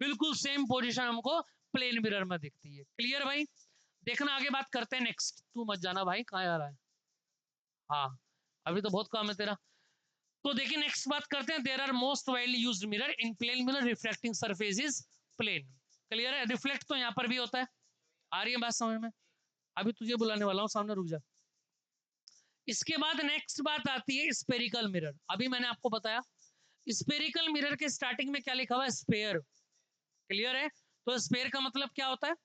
बिल्कुल सेम पोजीशन हमको प्लेन मिरर में दिखती है। क्लियर भाई। देखना आगे बात करते हैं, नेक्स्ट तू मत जाना भाई, कहाँ आ रहा है, हाँ अभी तो बहुत काम है तेरा। तो देखिए नेक्स्ट बात करते हैं, there are most widely used mirror in plane mirror reflecting surface is plane. Clear है, रिफ्लेक्ट तो यहाँ पर भी होता है। आ रही है बात समझ में, अभी तुझे बुलाने वाला हूँ सामने, रुक जा। इसके बाद नेक्स्ट बात आती है स्पेरिकल मिरर। अभी मैंने आपको बताया स्पेरिकल मिरर के स्टार्टिंग में क्या लिखा हुआ है, स्पेयर। क्लियर है। तो स्पेयर का मतलब क्या होता है,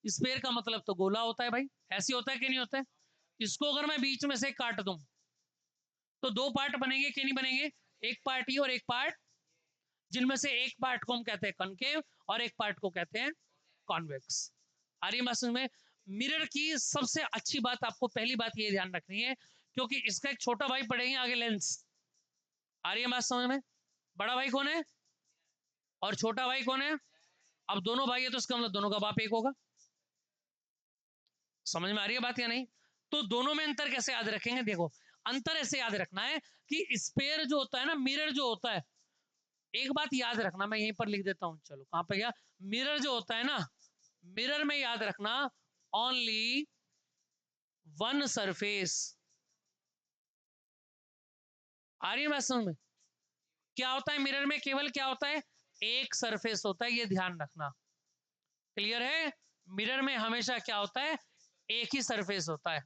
स्पेयर का मतलब तो गोला होता है भाई, ऐसी होता है कि नहीं होता है। इसको अगर मैं बीच में से काट दूं, तो 2 पार्ट बनेंगे कि नहीं बनेंगे, एक पार्ट ये और एक पार्ट, जिनमें से एक पार्ट को हम कहते हैं कनकेव और एक पार्ट को कहते हैं कॉन्वेक्स। आ रही बात समझ में। मिरर की सबसे अच्छी बात, आपको पहली बात ये ध्यान रखनी है, क्योंकि इसका एक छोटा भाई पढ़ेंगे आगे, लेंस। आ रही है बात समझ में। बड़ा भाई कौन है और छोटा भाई कौन है, अब दोनों भाई है तो इसका मतलब दोनों का बाप एक होगा। समझ में आ रही है बात या नहीं? तो दोनों में अंतर कैसे याद रखेंगे? देखो, अंतर ऐसे याद रखना है कि स्पेयर जो होता है ना, मिरर जो होता है, एक बात याद रखना, मैं यहीं पर लिख देता हूं, चलो कहां पे गया, मिरर जो होता है ना, मिरर में याद रखना ओनली वन सरफेस। आ रही है बात समझ में? क्या होता है मिरर में? केवल क्या होता है? एक सरफेस होता है, ये ध्यान रखना। क्लियर है? मिरर में हमेशा क्या होता है? एक ही सरफेस होता है।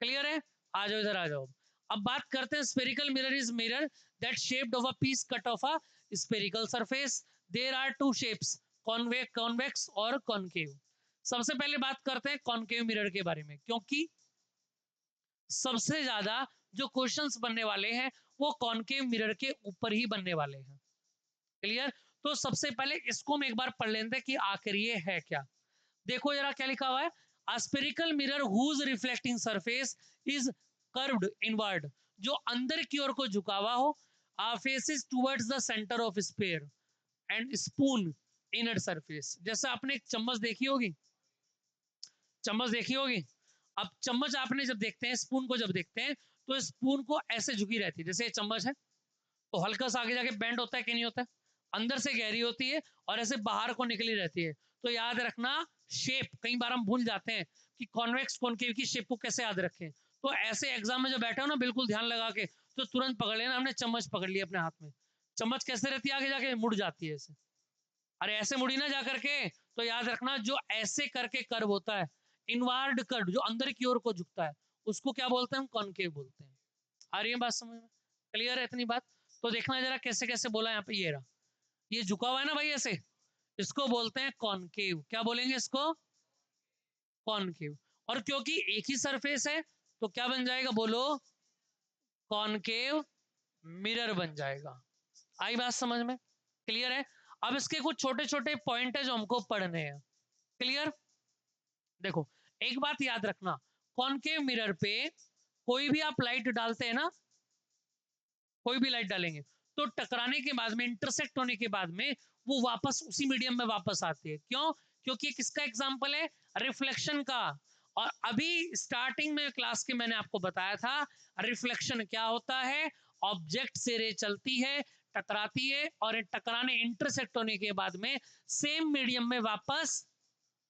क्लियर है? आ जाओ इधर आ जाओ। अब बात करते हैं spherical mirror is mirror that shaped of a piece cut of a spherical surface. There are two shapes, convex और कॉनकेव। सबसे पहले बात करते हैं कॉनकेव मिरर के बारे में, क्योंकि सबसे ज्यादा जो क्वेश्चंस बनने वाले हैं वो कॉनकेव मिरर के ऊपर ही बनने वाले हैं। क्लियर? तो सबसे पहले इसको हम एक बार पढ़ लेते हैं कि आखिर ये है क्या। देखो जरा क्या लिखा हुआ है, a spherical mirror whose reflecting surface is curved inward, जो अंदर की ओर को झुका हुआ हो, faces towards the center of sphere and spoon inner surface। जैसे आपने एक चम्मच देखी होगी, चम्मच देखी होगी। अब चम्मच आपने जब देखते हैं, स्पून को जब देखते हैं, तो स्पून को ऐसे झुकी रहती है, जैसे ये चम्मच है तो हल्का सा आगे जाके बेंड होता है कि नहीं होता है? अंदर से गहरी होती है और ऐसे बाहर को निकली रहती है। तो याद रखना शेप, कई बार हम भूल जाते हैं कि कॉन्वेक्स कॉनकेव की शेप को कैसे याद रखें। तो ऐसे एग्जाम में जब बैठे हो ना, बिल्कुल ध्यान लगा के, तो तुरंत पकड़ लेना, हमने चम्मच पकड़ ली अपने हाथ में, चम्मच कैसे रहती है? आगे जाके मुड़ जाती है ऐसे। अरे ऐसे मुड़ी ना जा करके, तो याद रखना जो ऐसे करके कर्व होता है, इनवार्ड कर्व जो अंदर की ओर को झुकता है, उसको क्या बोलते हैं? हम कॉनकेव बोलते हैं। आ रही है बात समझ में? क्लियर है इतनी बात? तो देखना जरा कैसे कैसे बोला यहाँ पे, ये रहा, ये झुका हुआ है ना भाई ऐसे, इसको बोलते हैं कॉनकेव। क्या बोलेंगे इसको? कॉनकेव। और क्योंकि एक ही सरफेस है तो क्या बन जाएगा? बोलो, कॉनकेव मिरर बन जाएगा। आई बात समझ में? क्लियर है? अब इसके कुछ छोटे छोटे पॉइंट है जो हमको पढ़ने हैं। क्लियर? देखो, एक बात याद रखना, कॉनकेव मिरर पे कोई भी आप लाइट डालते हैं ना, कोई भी लाइट डालेंगे तो टकराने के बाद में, इंटरसेक्ट होने के बाद में, वो वापस उसी मीडियम में वापस आती है। क्यों? क्योंकि किसका एग्जाम्पल है? रिफ्लेक्शन का। और अभी स्टार्टिंग में क्लास के मैंने आपको बताया था रिफ्लेक्शन क्या होता है। ऑब्जेक्ट से रे चलती है, टकराती है, और टकराने, इंटरसेक्ट होने के बाद में सेम मीडियम में वापस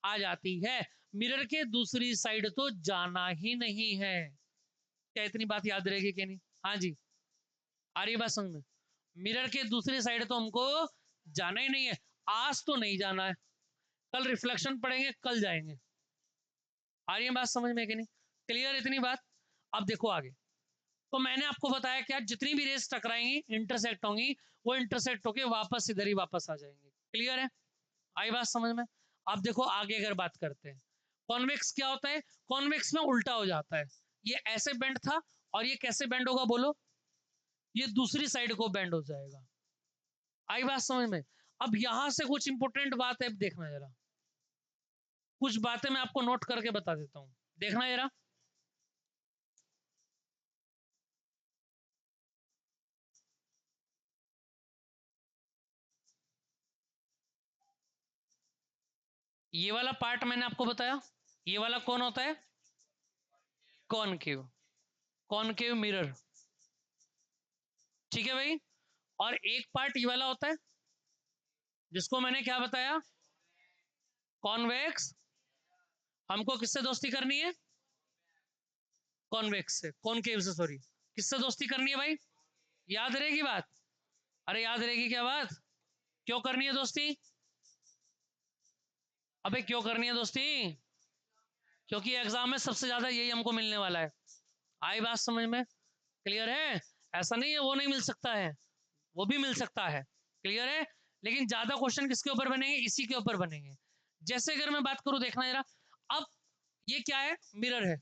आ जाती है। मिरर के दूसरी साइड तो जाना ही नहीं है। क्या इतनी बात याद रहेगी कि नहीं? हाँ जी, आ रही बात समझ में? मिरर के दूसरी साइड तो हमको जाना ही नहीं है, आज तो नहीं जाना है, कल रिफ्लेक्शन पढ़ेंगे, कल जाएंगे। आ रही है बात समझ में कि नहीं? क्लियर इतनी बात? अब देखो आगे। तो मैंने आपको बताया क्या, जितनी भी रेस टकराएंगी, इंटरसेक्ट होंगी, वो इंटरसेक्ट होके वापस इधर ही वापस आ जाएंगे। क्लियर है? आई बात समझ में? अब देखो आगे अगर बात करते हैं, कॉन्वेक्स क्या होता है? कॉन्वेक्स में उल्टा हो जाता है, ये ऐसे बेंड था और ये कैसे बेंड होगा? बोलो, ये दूसरी साइड को बेंड हो जाएगा। आई बात समझ में? अब यहां से कुछ इंपॉर्टेंट बात है, देखना जरा, कुछ बातें मैं आपको नोट करके बता देता हूं, देखना जरा। ये वाला पार्ट मैंने आपको बताया, ये वाला कौन होता है? Concave, concave mirror. ठीक है भाई? और एक पार्ट ये वाला होता है जिसको मैंने क्या बताया? कॉन्वेक्स। हमको किससे दोस्ती करनी है? कॉन्वेक्स से, कॉनकेव से, सॉरी, किससे दोस्ती करनी है भाई? याद रहेगी बात? अरे याद रहेगी क्या बात? क्यों करनी है दोस्ती? अबे क्यों करनी है दोस्ती? क्योंकि एग्जाम में सबसे ज्यादा यही हमको मिलने वाला है। आई बात समझ में? क्लियर है? ऐसा नहीं है वो नहीं मिल सकता है, वो भी मिल सकता है। क्लियर है? लेकिन ज्यादा क्वेश्चन किसके ऊपर बनेंगे? इसी के ऊपर बनेंगे। जैसे अगर मैं बात करूं, देखना जरा, अब ये क्या है? मिरर है।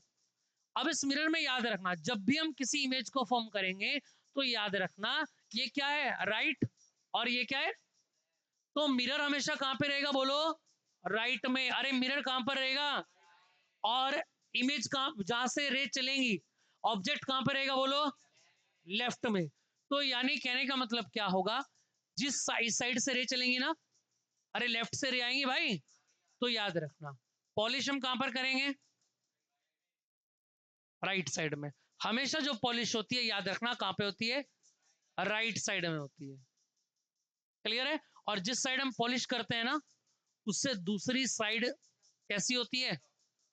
अब इस मिरर में याद रखना, जब भी हम किसी इमेज को फॉर्म करेंगे तो याद रखना ये क्या है? राइट। और ये क्या है? तो मिरर हमेशा कहां पे रहेगा? बोलो, राइट में। अरे मिरर कहां पर रहेगा? और इमेज कहां, जहां से रे चलेंगी, ऑब्जेक्ट कहां पर रहेगा? बोलो, लेफ्ट में। तो यानी कहने का मतलब क्या होगा, जिस साइड से रे चलेंगी ना, अरे लेफ्ट से रे आएंगी भाई, तो याद रखना पॉलिश हम कहां पर करेंगे, राइट साइड में। हमेशा जो पॉलिश होती है याद रखना कहां पे होती है, राइट साइड में होती है। क्लियर है। और जिस साइड हम पॉलिश करते हैं ना, उससे दूसरी साइड कैसी होती है,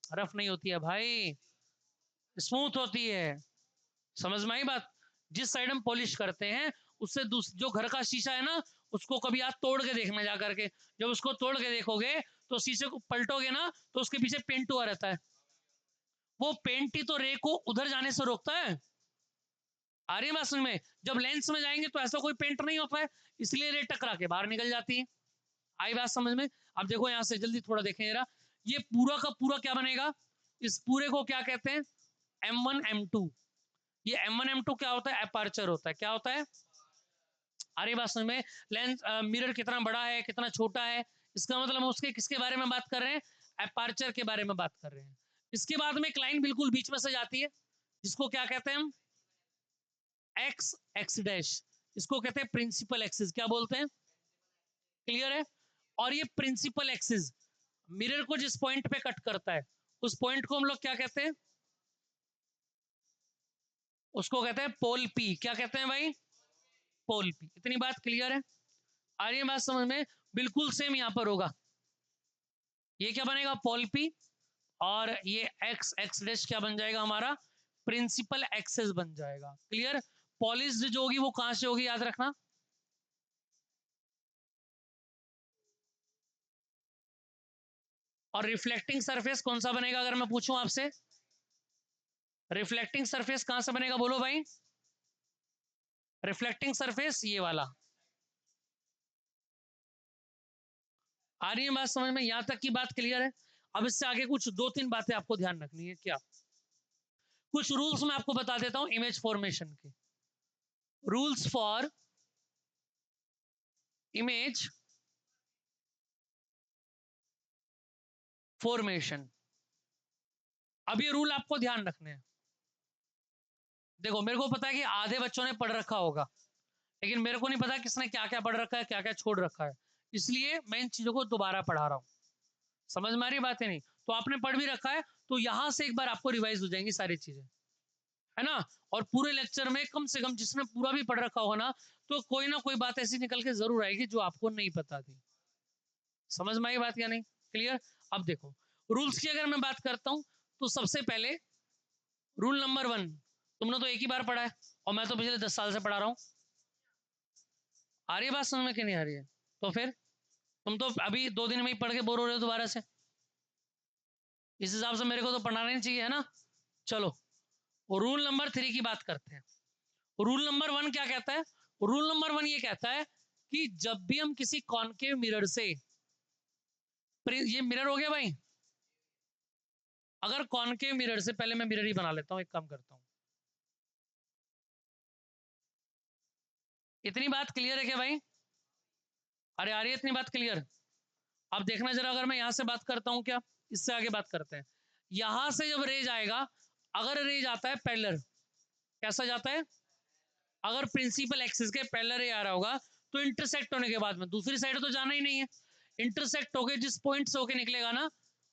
रफ नहीं होती है भाई, स्मूथ होती है। समझ में आई बात। जिस साइड हम पॉलिश करते हैं उससे जो घर का शीशा है ना, उसको कभी आप तोड़ के देखना जा करके। जब उसको तोड़ के देखोगे तो शीशे को पलटोगे ना, तो उसके पीछे पेंट हुआ रहता है। वो पेंट ही तो रे को उधर जाने से रोकता है। आ रही है बात समझ में। जब लेंस में जाएंगे तो ऐसा कोई पेंट नहीं होता है, इसलिए रे टकरा के बाहर निकल जाती है। आई बात समझ में। अब देखो यहां से जल्दी थोड़ा देखें जरा, ये पूरा का पूरा क्या बनेगा, इस पूरे को क्या कहते हैं, M1 M2। ये M1 M2 क्या होता है, अपर्चर होता है। क्या होता है, अरे बात समझ में। लेंस मिरर कितना बड़ा है कितना छोटा है, इसका मतलब हम उसके किसके बारे में बात कर रहे हैं, अपर्चर के बारे में बात कर रहे हैं। इसके बाद में एक लाइन बिल्कुल बीच में से जाती है, जिसको क्या कहते हैं हम, एक्स एक्स डैश। इसको कहते हैं प्रिंसिपल एक्सिस। क्या बोलते हैं, क्लियर है। और ये प्रिंसिपल एक्सिस मिरर को जिस पॉइंट पे कट करता है, उस पॉइंट को हम लोग क्या कहते हैं, उसको कहते हैं पोल पी। क्या कहते हैं भाई, पोल पी। इतनी बात क्लियर है। आ रही है बात समझ में। बिल्कुल सेम यहां पर होगा, ये क्या बनेगा, पोल पी। और ये एक्स एक्स डैश क्या बन जाएगा हमारा, प्रिंसिपल एक्सेस बन जाएगा। क्लियर। पॉलिश जो होगी वो कहां से होगी, याद रखना। और रिफ्लेक्टिंग सरफेस कौन सा बनेगा, अगर मैं पूछूं आपसे, रिफ्लेक्टिंग सरफेस कहां से बनेगा, बोलो भाई। रिफ्लेक्टिंग सरफेस ये वाला। आ रही है बात समझ में, यहां तक की बात क्लियर है। अब इससे आगे कुछ दो तीन बातें आपको ध्यान रखनी है। क्या, कुछ रूल्स मैं आपको बता देता हूं इमेज फॉर्मेशन के। Rules for image formation. अब ये रूल आपको ध्यान रखने हैं। देखो मेरे को पता है कि आधे बच्चों ने पढ़ रखा होगा, लेकिन मेरे को नहीं पता किसने क्या क्या पढ़ रखा है क्या क्या छोड़ रखा है, इसलिए मैं इन चीजों को दोबारा पढ़ा रहा हूं। समझ में आ रही बात है, नहीं तो आपने पढ़ भी रखा है, तो यहां से एक बार आपको रिवाइज हो जाएंगी सारी चीजें, है ना। और पूरे लेक्चर में कम से कम जिसने पूरा भी पढ़ रखा होगा ना कोई बात ऐसी निकल के जरूर आएगी जो आपको नहीं पता थी। समझ में आई बात या नहीं, क्लियर। अब देखो रूल्स की अगर मैं बात करता हूं, तो सबसे पहले रूल नंबर 1 तुमने तो एक ही बार पढ़ा है, और मैं तो पिछले 10 साल से पढ़ा रहा हूं। आ रही है बात समझ में कि नहीं आ रही है, तो फिर तुम तो अभी 2 दिन में ही पढ़ के बोर हो रहे हो दोबारा से। इस हिसाब से मेरे को तो पढ़ाना नहीं चाहिए, है ना। चलो रूल नंबर 3 की बात करते हैं। रूल नंबर 1 क्या कहता है, रूल नंबर 1 ये कहता है कि जब भी हम किसी कॉनकेव मिरर से, ये मिरर हो गया भाई, अगर कॉनकेव मिरर से, पहले मैं मिरर ही बना लेता हूं, एक काम करता हूं। इतनी बात क्लियर है क्या भाई, अरे आ रही है इतनी बात क्लियर। अब देखना जरा, अगर मैं यहां से बात करता हूं, क्या इससे आगे बात करते हैं। यहां से जब रेज आएगा, अगर रेज आता है पैरेलल, कैसा जाता है, अगर प्रिंसिपल एक्सिस के पैरेलल रे आ रहा होगा, तो इंटरसेक्ट होने के बाद में दूसरी साइड तो जाना ही नहीं है। इंटरसेक्ट होके जिस पॉइंट से होके निकलेगा ना,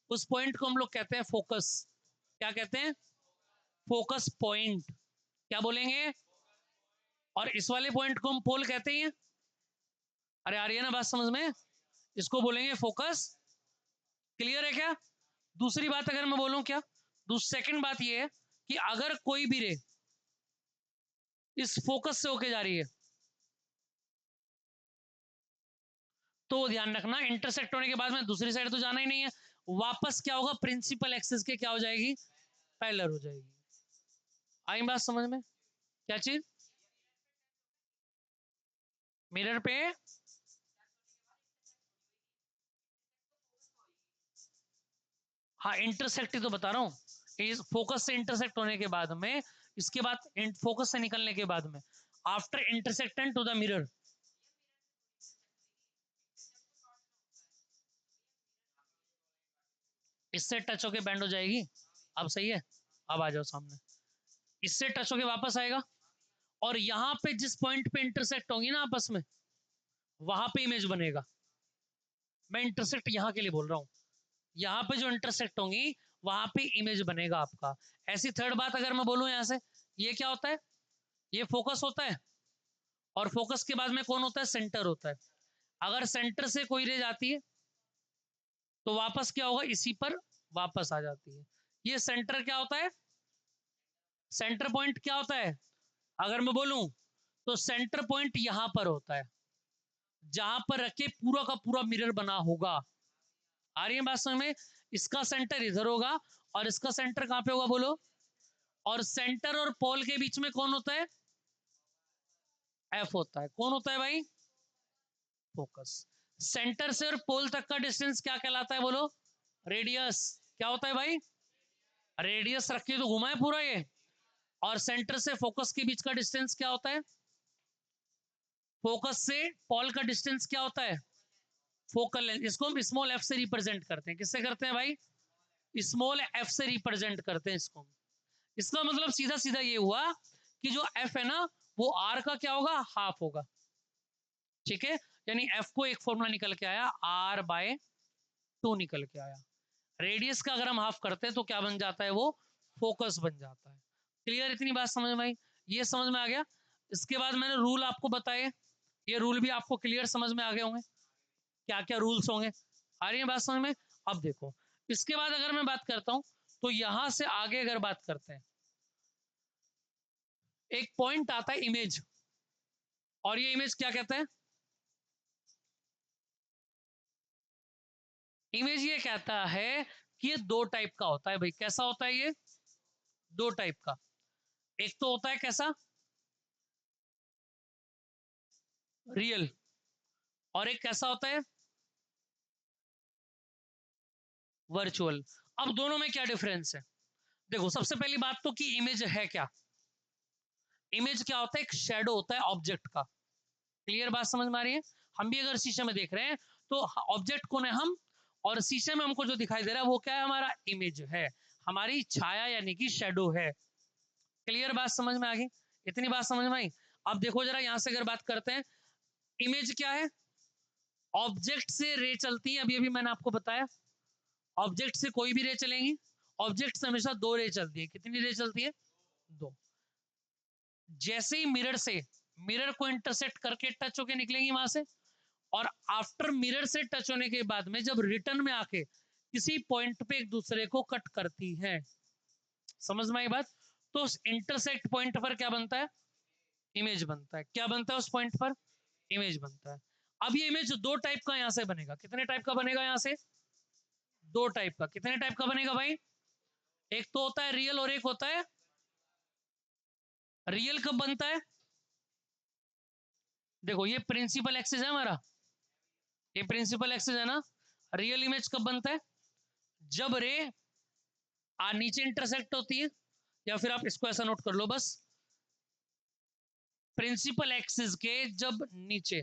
उस पॉइंट को हम लोग कहते हैं फोकस। क्या कहते हैं, फोकस पॉइंट। क्या बोलेंगे, और इस वाले पॉइंट को हम पोल कहते हैं। अरे आ रही है ना बात समझ में, इसको बोलेंगे फोकस। क्लियर है क्या। दूसरी बात अगर मैं बोलूं, क्या सेकंड बात ये है कि अगर कोई भी रे इस फोकस से होके जा रही है, तो ध्यान रखना इंटरसेक्ट होने के बाद में दूसरी साइड तो जाना ही नहीं है, वापस क्या होगा, प्रिंसिपल एक्सिस के क्या हो जाएगी, पैरेलल हो जाएगी। आई बात समझ में, क्या चीज, मिरर पे, हाँ इंटरसेक्ट ही तो बता रहा हूँ, इस फोकस से इंटरसेक्ट होने के बाद में, इसके बाद फोकस से निकलने के बाद में, आफ्टर इंटरसेक्टेंट टू द मिरर। इससे टच होके बैंड हो जाएगी। अब सही है, अब आ जाओ सामने, इससे टच होके वापस आएगा, और यहां पे जिस पॉइंट पे इंटरसेक्ट होंगी ना आपस में, वहां पे इमेज बनेगा। मैं इंटरसेक्ट यहाँ के लिए बोल रहा हूँ, यहाँ पे जो इंटरसेक्ट होंगी वहां पे इमेज बनेगा आपका। ऐसी थर्ड बात अगर मैं बोलूँ यहाँ से, ये क्या होता है, ये फोकस होता है, और फोकस के बाद में कौन होता है, सेंटर होता है। अगर सेंटर से कोई रे जाती है तो वापस क्या होगा, इसी पर वापस आ जाती है। ये सेंटर क्या होता है, सेंटर पॉइंट क्या होता है, अगर मैं बोलूं तो सेंटर पॉइंट यहां पर होता है, जहां पर रखे पूरा का पूरा मिरर बना होगा। आ रही है बात समझ में? इसका सेंटर इधर होगा और इसका सेंटर कहां पे होगा बोलो, और सेंटर और पोल के बीच में कौन होता है, एफ होता है। कौन होता है भाई, फोकस। सेंटर से और पोल तक का डिस्टेंस क्या कहलाता है बोलो, रेडियस। क्या होता है भाई, रेडियस रखिए तो घुमा है पूरा ये। और सेंटर से फोकस के बीच का डिस्टेंस क्या होता है, फोकस से पोल का डिस्टेंस क्या होता है, फोकल लेंथ। इसको हम स्मॉल एफ से रिप्रेजेंट करते हैं। किससे करते हैं भाई, स्मॉल एफ से रिप्रेजेंट करते हैं इसको। इसका मतलब सीधा सीधा ये हुआ कि जो एफ है ना वो आर का क्या होगा, हाफ होगा। ठीक है, यानी एफ को एक फॉर्मूला निकल के आया, आर बाय 2 निकल के आया। रेडियस का अगर हम हाफ करते हैं तो क्या बन जाता है, वो फोकस बन जाता है। क्लियर, इतनी बात समझ में आई, ये समझ में आ गया। इसके बाद मैंने रूल आपको बताए, ये रूल भी आपको क्लियर समझ में आ गए होंगे, क्या क्या रूल्स होंगे। आ रही है बात समझ में? अब देखो, इसके बाद अगर मैं बात करता हूं तो यहां से आगे अगर बात करते हैं, एक पॉइंट आता है इमेज, और ये इमेज क्या कहते हैं, इमेज ये कहता है कि ये दो टाइप का होता है भाई। कैसा होता है ये, दो टाइप का। एक तो होता है कैसा, रियल, और एक कैसा होता है, वर्चुअल। अब दोनों में क्या डिफरेंस है, देखो सबसे पहली बात तो कि इमेज है क्या। इमेज क्या होता है, एक शेडो होता है ऑब्जेक्ट का। क्लियर बात समझ में आ रही है? हम भी अगर शीशे में देख रहे हैं तो ऑब्जेक्ट कौन है, हम, और शीशे में हमको जो दिखाई दे रहा है वो क्या है, हमारा इमेज है, हमारी छाया यानी कि शेडो है। क्लियर बात समझ में आ गई, इतनी बात समझ में आई। अब देखो जरा यहां से अगर बात करते हैं, इमेज क्या है, ऑब्जेक्ट से रे चलती है, अभी अभी मैंने आपको बताया, ऑब्जेक्ट से कोई भी रे चलेंगी, ऑब्जेक्ट से हमेशा दो रे चलती है। कितनी रे चलती है, दो। जैसे ही मिरर से, मिरर को इंटरसेक्ट करके टच होके निकलेंगी वहां से, और आफ्टर मिरर से टच होने के बाद में जब रिटर्न में आके किसी पॉइंट पे एक दूसरे को कट करती है। समझ में आई बात? तो उस इंटरसेक्ट पॉइंट पर क्या बनता है, इमेज बनता है। क्या बनता है उस पॉइंट पर, इमेज बनता है। अब ये इमेज दो टाइप का यहां से बनेगा। कितने टाइप का बनेगा यहां से, दो टाइप का। कितने टाइप का बनेगा भाई, एक तो होता है रियल और एक होता है, रियल कब बनता है, देखो ये प्रिंसिपल एक्सिस है हमारा, ये प्रिंसिपल एक्सिस है ना। रियल इमेज कब बनता है, जब रे नीचे इंटरसेक्ट होती है, या फिर आप इसको ऐसा नोट कर लो बस, प्रिंसिपल एक्सिस के जब नीचे।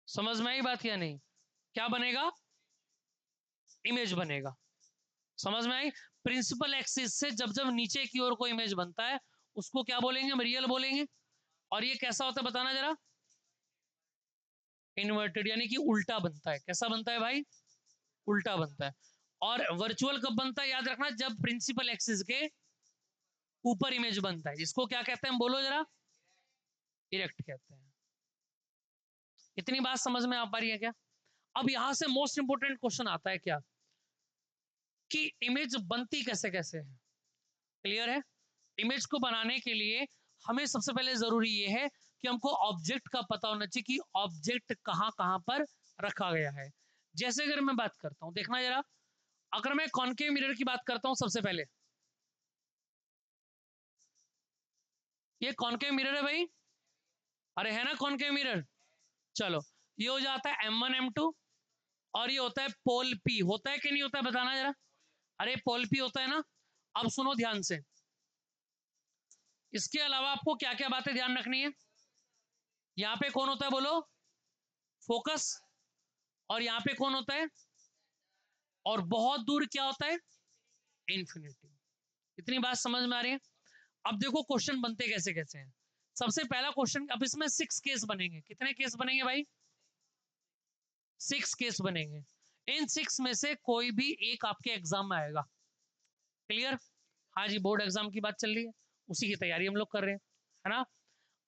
समझ में आई बात या नहीं, क्या बनेगा, इमेज बनेगा। समझ में आई, प्रिंसिपल एक्सिस से जब जब नीचे की ओर कोई इमेज बनता है उसको क्या बोलेंगे, हम रियल बोलेंगे। और ये कैसा होता है बताना जरा, इन्वर्टेड, यानी कि उल्टा बनता है। कैसा बनता है भाई, उल्टा बनता है। और वर्चुअल कब बनता है, याद रखना, जब प्रिंसिपल एक्सिस के ऊपर इमेज बनता है। इसको क्या कहते हैं बोलो जरा, इरेक्ट कहते हैं। इतनी बात समझ में आ पा रही है क्या? अब यहां से मोस्ट इंपोर्टेंट क्वेश्चन आता है क्या, कि इमेज बनती कैसे कैसे है। क्लियर है, इमेज को बनाने के लिए हमें सबसे पहले जरूरी ये है कि हमको ऑब्जेक्ट का पता होना चाहिए कि ऑब्जेक्ट कहां कहां पर रखा गया है। जैसे अगर मैं बात करता हूं, देखना जरा, अगर मैं कॉनकेव मिरर की बात करता हूं सबसे पहले, ये कॉनकेव मिरर है भाई, अरे है ना कॉनकेव मिरर। चलो, ये हो जाता है M1 M2, और ये होता है पोल पी। होता है कि नहीं होता है बताना जरा, अरे पोल पी होता है ना। अब सुनो ध्यान से, इसके अलावा आपको क्या क्या बातें ध्यान रखनी है। यहाँ पे कौन होता है बोलो, फोकस, और यहाँ पे कौन होता है, और बहुत दूर क्या होता है, इन्फिनिटी। इतनी बात समझ में आ रही है? अब देखो क्वेश्चन बनते कैसे कैसे हैं। सबसे पहला क्वेश्चन, अब इसमें 6 केस बनेंगे। कितने केस बनेंगे भाई, 6 केस बनेंगे, इन 6 में से कोई भी एक आपके एग्जाम में आएगा। क्लियर? हाँ जी, बोर्ड एग्जाम की बात चल रही है, उसी की तैयारी हम लोग कर रहे हैं, है ना।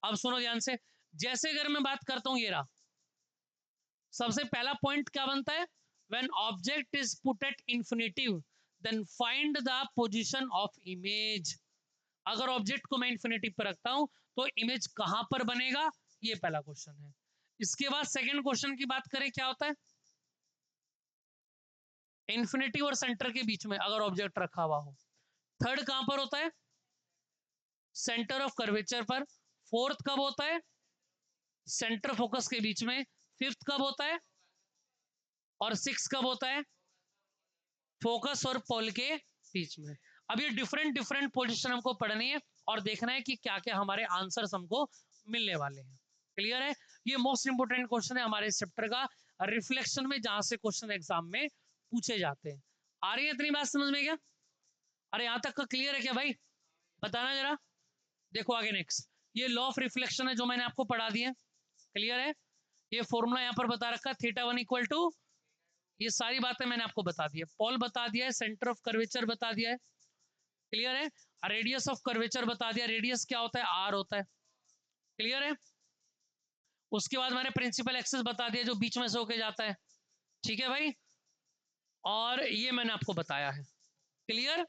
अब सुनो ध्यान से, जैसे अगर मैं बात करता हूं, ये रहा सबसे पहला पॉइंट क्या बनता है, when object is put at infinitive then find the position of image. अगर ऑब्जेक्ट को मैं इंफिनिटिव पर रखता हूं तो इमेज कहां पर बनेगा, ये पहला क्वेश्चन है। इसके बाद सेकंड क्वेश्चन की बात करें, क्या होता है, इंफिनिटी और सेंटर के बीच में अगर ऑब्जेक्ट रखा हुआ हो। थर्ड कहां पर होता है, सेंटर ऑफ कर्वेचर पर। फोर्थ कब होता है, सेंटर फोकस के बीच में। फिफ्थ कब होता है, और सिक्स कब होता है, फोकस और पोल के बीच में। अब ये डिफरेंट डिफरेंट पोजीशन हमको पढ़नी है और देखना है कि क्या क्या हमारे आंसर्स हमको मिलने वाले हैं। क्लियर है? ये मोस्ट इंपोर्टेंट क्वेश्चन है हमारे इस चैप्टर का, रिफ्लेक्शन में, जहां से क्वेश्चन एग्जाम में पूछे जाते हैं। आ रही है इतनी बात समझ में क्या? अरे यहां तक का क्लियर है क्या भाई, बताना जरा। देखो आगे नेक्स्ट, ये लॉ ऑफ रिफ्लेक्शन है जो मैंने आपको पढ़ा दिया। क्लियर है? ये फॉर्मूला यहाँ पर बता रखा, θ1 इक्वल टू, ये सारी बातें मैंने आपको बता दी है। पॉल बता दिया है, सेंटर ऑफ कर्वेचर बता दिया है। क्लियर है? रेडियस ऑफ कर्वेचर बता दिया, रेडियस क्या होता है, आर होता है। क्लियर है? उसके बाद मैंने प्रिंसिपल एक्सिस बता दिया जो बीच में से होके जाता है। ठीक है भाई, और ये मैंने आपको बताया है। क्लियर?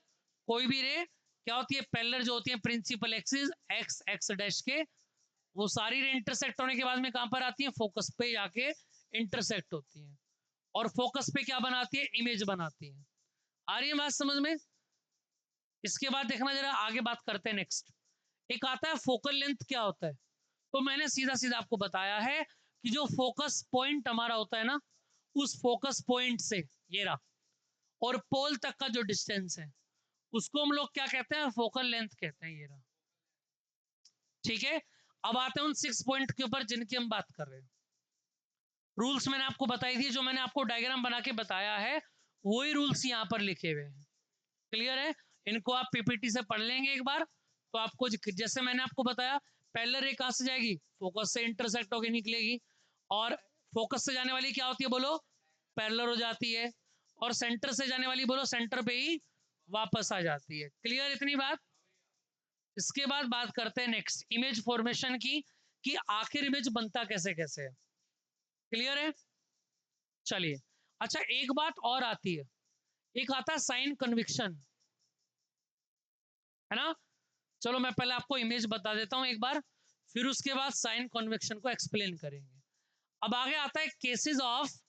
कोई भी रे क्या होती है, पैरेलल जो होती है principal axis X X dash के, वो सारी रे इंटरसेक्ट होने के बाद में कहां पर आती है, फोकस पे जाके इंटरसेक्ट होती है, और फोकस पे क्या बनाती है, इमेज बनाती है। आ रही है बात समझ में? इसके बाद देखना जरा, आगे बात करते हैं नेक्स्ट। एक आता है फोकल लेंथ, क्या होता है, तो मैंने सीधा सीधा आपको बताया है कि जो फोकस पॉइंट हमारा होता है ना, उस फोकस पॉइंट से, ये रहा, और पोल तक का जो डिस्टेंस है उसको हम लोग क्या कहते हैं, फोकल लेंथ कहते हैं। ये रहा, ठीक है। अब आते हैं उन 6 पॉइंट के ऊपर जिनकी हम बात कर रहे हैं। रूल्स मैंने आपको बताई थी, जो मैंने आपको डायग्राम बना के बताया है वही रूल्स यहाँ पर लिखे हुए हैं। क्लियर है? इनको आप पीपीटी से पढ़ लेंगे एक बार तो आपको, जैसे मैंने आपको बताया, पैरेलल रे कहां से जाएगी, फोकस से इंटरसेक्ट होकर निकलेगी, और फोकस से जाने वाली क्या होती है बोलो, पैरेलल हो जाती है, और सेंटर से जाने वाली बोलो सेंटर पे ही वापस आ जाती है। क्लियर इतनी बात? इसके बाद बात करते हैं नेक्स्ट, इमेज फॉर्मेशन की, कि आखिर इमेज बनता कैसे कैसे है। क्लियर है? चलिए, अच्छा एक बात और आती है, एक आता है साइन कन्विक्शन, है ना। चलो मैं पहले आपको इमेज बता देता हूं एक बार, फिर उसके बाद साइन कन्वेक्शन को एक्सप्लेन करेंगे। अब आगे आता है केसेस ऑफ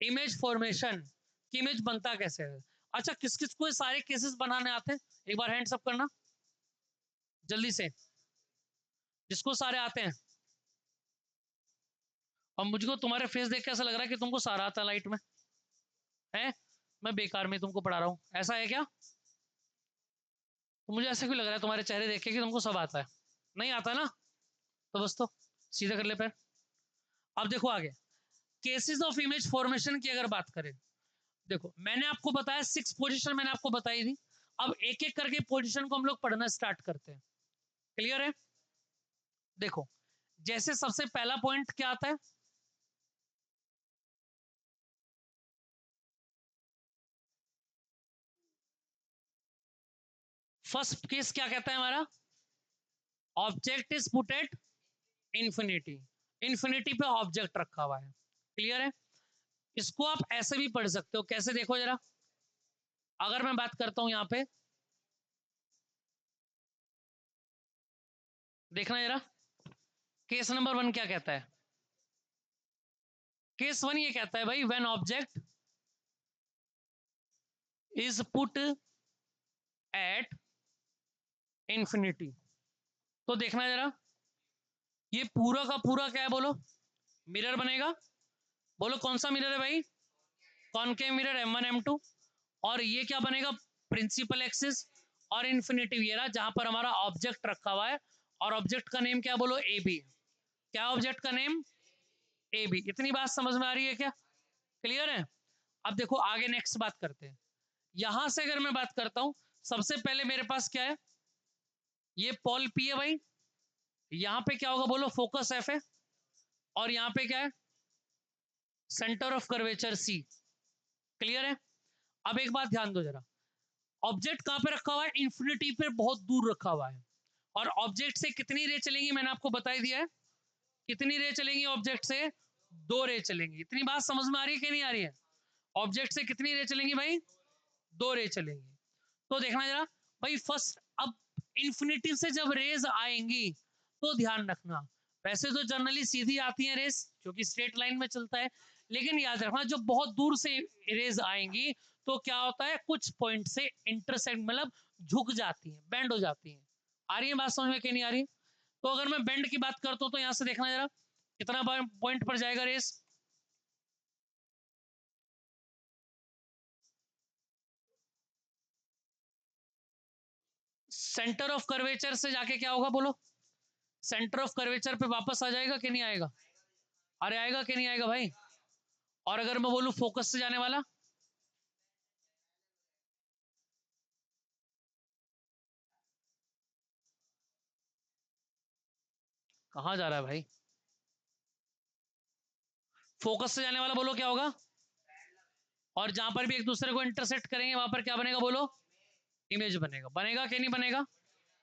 इमेज फॉर्मेशन, कि इमेज बनता कैसे है। अच्छा, किस किस को सारे केसेस बनाने आते हैं, एक बार हैंड्स अप करना जल्दी से, जिसको सारे आते हैं। और मुझको तुम्हारे फेस देख के ऐसा लग रहा है कि तुमको सारा आता है लाइट में, है मैं बेकार में तुमको पढ़ा रहा हूँ, ऐसा है क्या? तो मुझे ऐसा क्यों लग रहा है तुम्हारे चेहरे देख के कि तुमको सब आता है, नहीं आता ना, तो बस तो सीधा कर ले पैर। अब देखो आगे, केसेस ऑफ इमेज फॉर्मेशन की अगर बात करें, देखो मैंने आपको बताया 6 पोजीशन मैंने आपको बताई थी। अब एक एक करके पोजीशन को हम लोग पढ़ना स्टार्ट करते हैं। क्लियर है? देखो, जैसे सबसे पहला पॉइंट क्या आता है, फर्स्ट केस क्या कहता है हमारा, object is put at infinity, infinity पे ऑब्जेक्ट रखा हुआ है। क्लियर है? इसको आप ऐसे भी पढ़ सकते हो, कैसे देखो जरा, अगर मैं बात करता हूं यहां पे, देखना जरा, केस नंबर 1 क्या कहता है, केस 1 ये कहता है भाई, when object is put at infinity. तो देखना जरा, ये पूरा का पूरा क्या है बोलो, मिरर बनेगा। बोलो कौन सा मिरर है भाई, कॉनकेव मिरर M1 M2। और ये क्या बनेगा, प्रिंसिपल एक्सिस, और इन्फिनिटी ये रहा जहां पर हमारा ऑब्जेक्ट रखा हुआ है, और ऑब्जेक्ट का नेम क्या बोलो, ए बी। क्या ऑब्जेक्ट का नेम, ए बी। इतनी बात समझ में आ रही है क्या? क्लियर है? अब देखो आगे नेक्स्ट बात करते हैं। यहां से अगर मैं बात करता हूं, सबसे पहले मेरे पास क्या है, ये पॉल पी है भाई, यहां पे क्या होगा बोलो, फोकस एफ है, और यहां पे क्या है, centre of curvature C. Clear है? अब एक बात ध्यान दो जरा, ऑब्जेक्ट कहां पे रखा हुआ है? इंफिनिटी पे बहुत दूर रखा हुआ है। और ऑब्जेक्ट से कितनी रे चलेंगी मैंने आपको बता ही दिया है। कितनी रे चलेंगी ऑब्जेक्ट से? 2 रे चलेंगी। इतनी बात समझ में आ रही है कि नहीं आ रही है? ऑब्जेक्ट से कितनी रे चलेंगी भाई? 2 रे चलेंगी। तो देखना जरा भाई, फर्स्ट अब इंफिनिटी से जब रेज आएंगी तो ध्यान रखना, वैसे तो जनरली सीधी आती है रेस क्योंकि स्ट्रेट लाइन में चलता है, लेकिन याद रखना जब बहुत दूर से रेज आएंगी तो क्या होता है, कुछ पॉइंट से इंटरसेक्ट मतलब झुक जाती है, बेंड हो जाती है। आ रही है बात समझ में कि नहीं आ रही? तो अगर मैं बेंड की बात करता हूं तो यहां से देखना जरा कितना पॉइंट पर जाएगा रेस। सेंटर ऑफ कर्वेचर से जाके क्या होगा बोलो? सेंटर ऑफ कर्वेचर पे वापस आ जाएगा कि नहीं आएगा? अरे आएगा कि नहीं आएगा भाई? और अगर मैं बोलूं फोकस से जाने वाला? कहां जा रहा है भाई? फोकस से जाने वाला बोलो क्या होगा? और जहां पर भी एक दूसरे को इंटरसेक्ट करेंगे वहां पर क्या बनेगा बोलो? इमेज बनेगा। बनेगा कि नहीं बनेगा?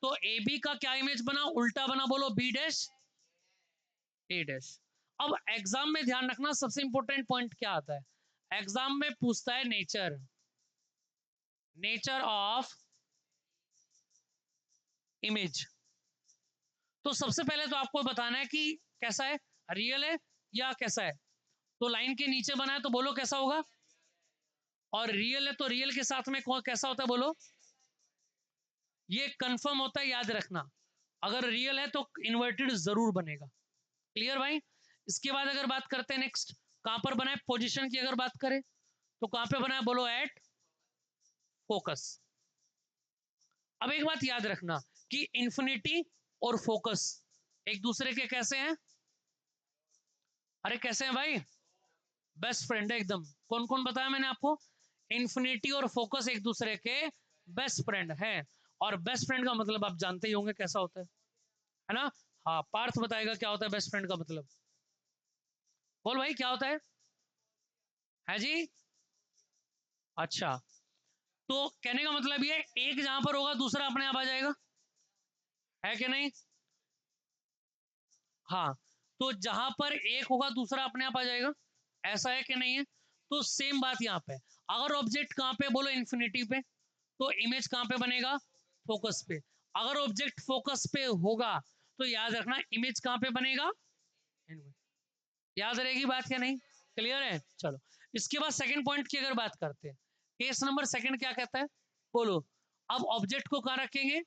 तो ए बी का क्या इमेज बना? उल्टा बना, बोलो बी डैश ए डैश। अब एग्जाम में ध्यान रखना सबसे इंपॉर्टेंट पॉइंट क्या आता है, एग्जाम में पूछता है नेचर, नेचर ऑफ इमेज। तो सबसे पहले तो आपको बताना है कि कैसा है, रियल है या कैसा है। तो लाइन के नीचे बना है तो बोलो कैसा होगा? और रियल है तो रियल के साथ में कौन कैसा होता है बोलो? ये कंफर्म होता है, याद रखना। अगर रियल है तो इन्वर्टेड जरूर बनेगा। क्लियर भाई? इसके बाद अगर बात करते हैं नेक्स्ट, कहां पर बना है पोजीशन की अगर बात करें तो कहां पे बना है बोलो? At focus. अब एक बात याद रखना कि इंफिनिटी और फोकस एक दूसरे के कैसे हैं? अरे कैसे हैं भाई? बेस्ट फ्रेंड है एकदम। कौन कौन बताया मैंने आपको? इंफिनिटी और फोकस एक दूसरे के बेस्ट फ्रेंड है। और बेस्ट फ्रेंड का मतलब आप जानते ही होंगे कैसा होता है ना? हाँ, पार्थ बताएगा क्या होता है बेस्ट फ्रेंड का मतलब। बोल भाई क्या होता है जी? अच्छा, तो कहने का मतलब ये एक जहां पर होगा दूसरा अपने आप आ जाएगा, है कि नहीं? हाँ, तो जहां पर एक होगा दूसरा अपने आप आ जाएगा, ऐसा है कि नहीं है? तो सेम बात यहाँ पे, अगर ऑब्जेक्ट कहां पे बोलो? इन्फिनिटी पे, तो इमेज कहां पे बनेगा? फोकस पे। अगर ऑब्जेक्ट फोकस पे होगा तो याद रखना इमेज कहां पे बनेगा? याद रहेगी बात क्या नहीं? क्लियर है? चलो, इसके बाद सेकंड पॉइंट की अगर बात करते हैं, केस नंबर सेकंड क्या कहता है बोलो? अब ऑब्जेक्ट को कहां रखेंगे?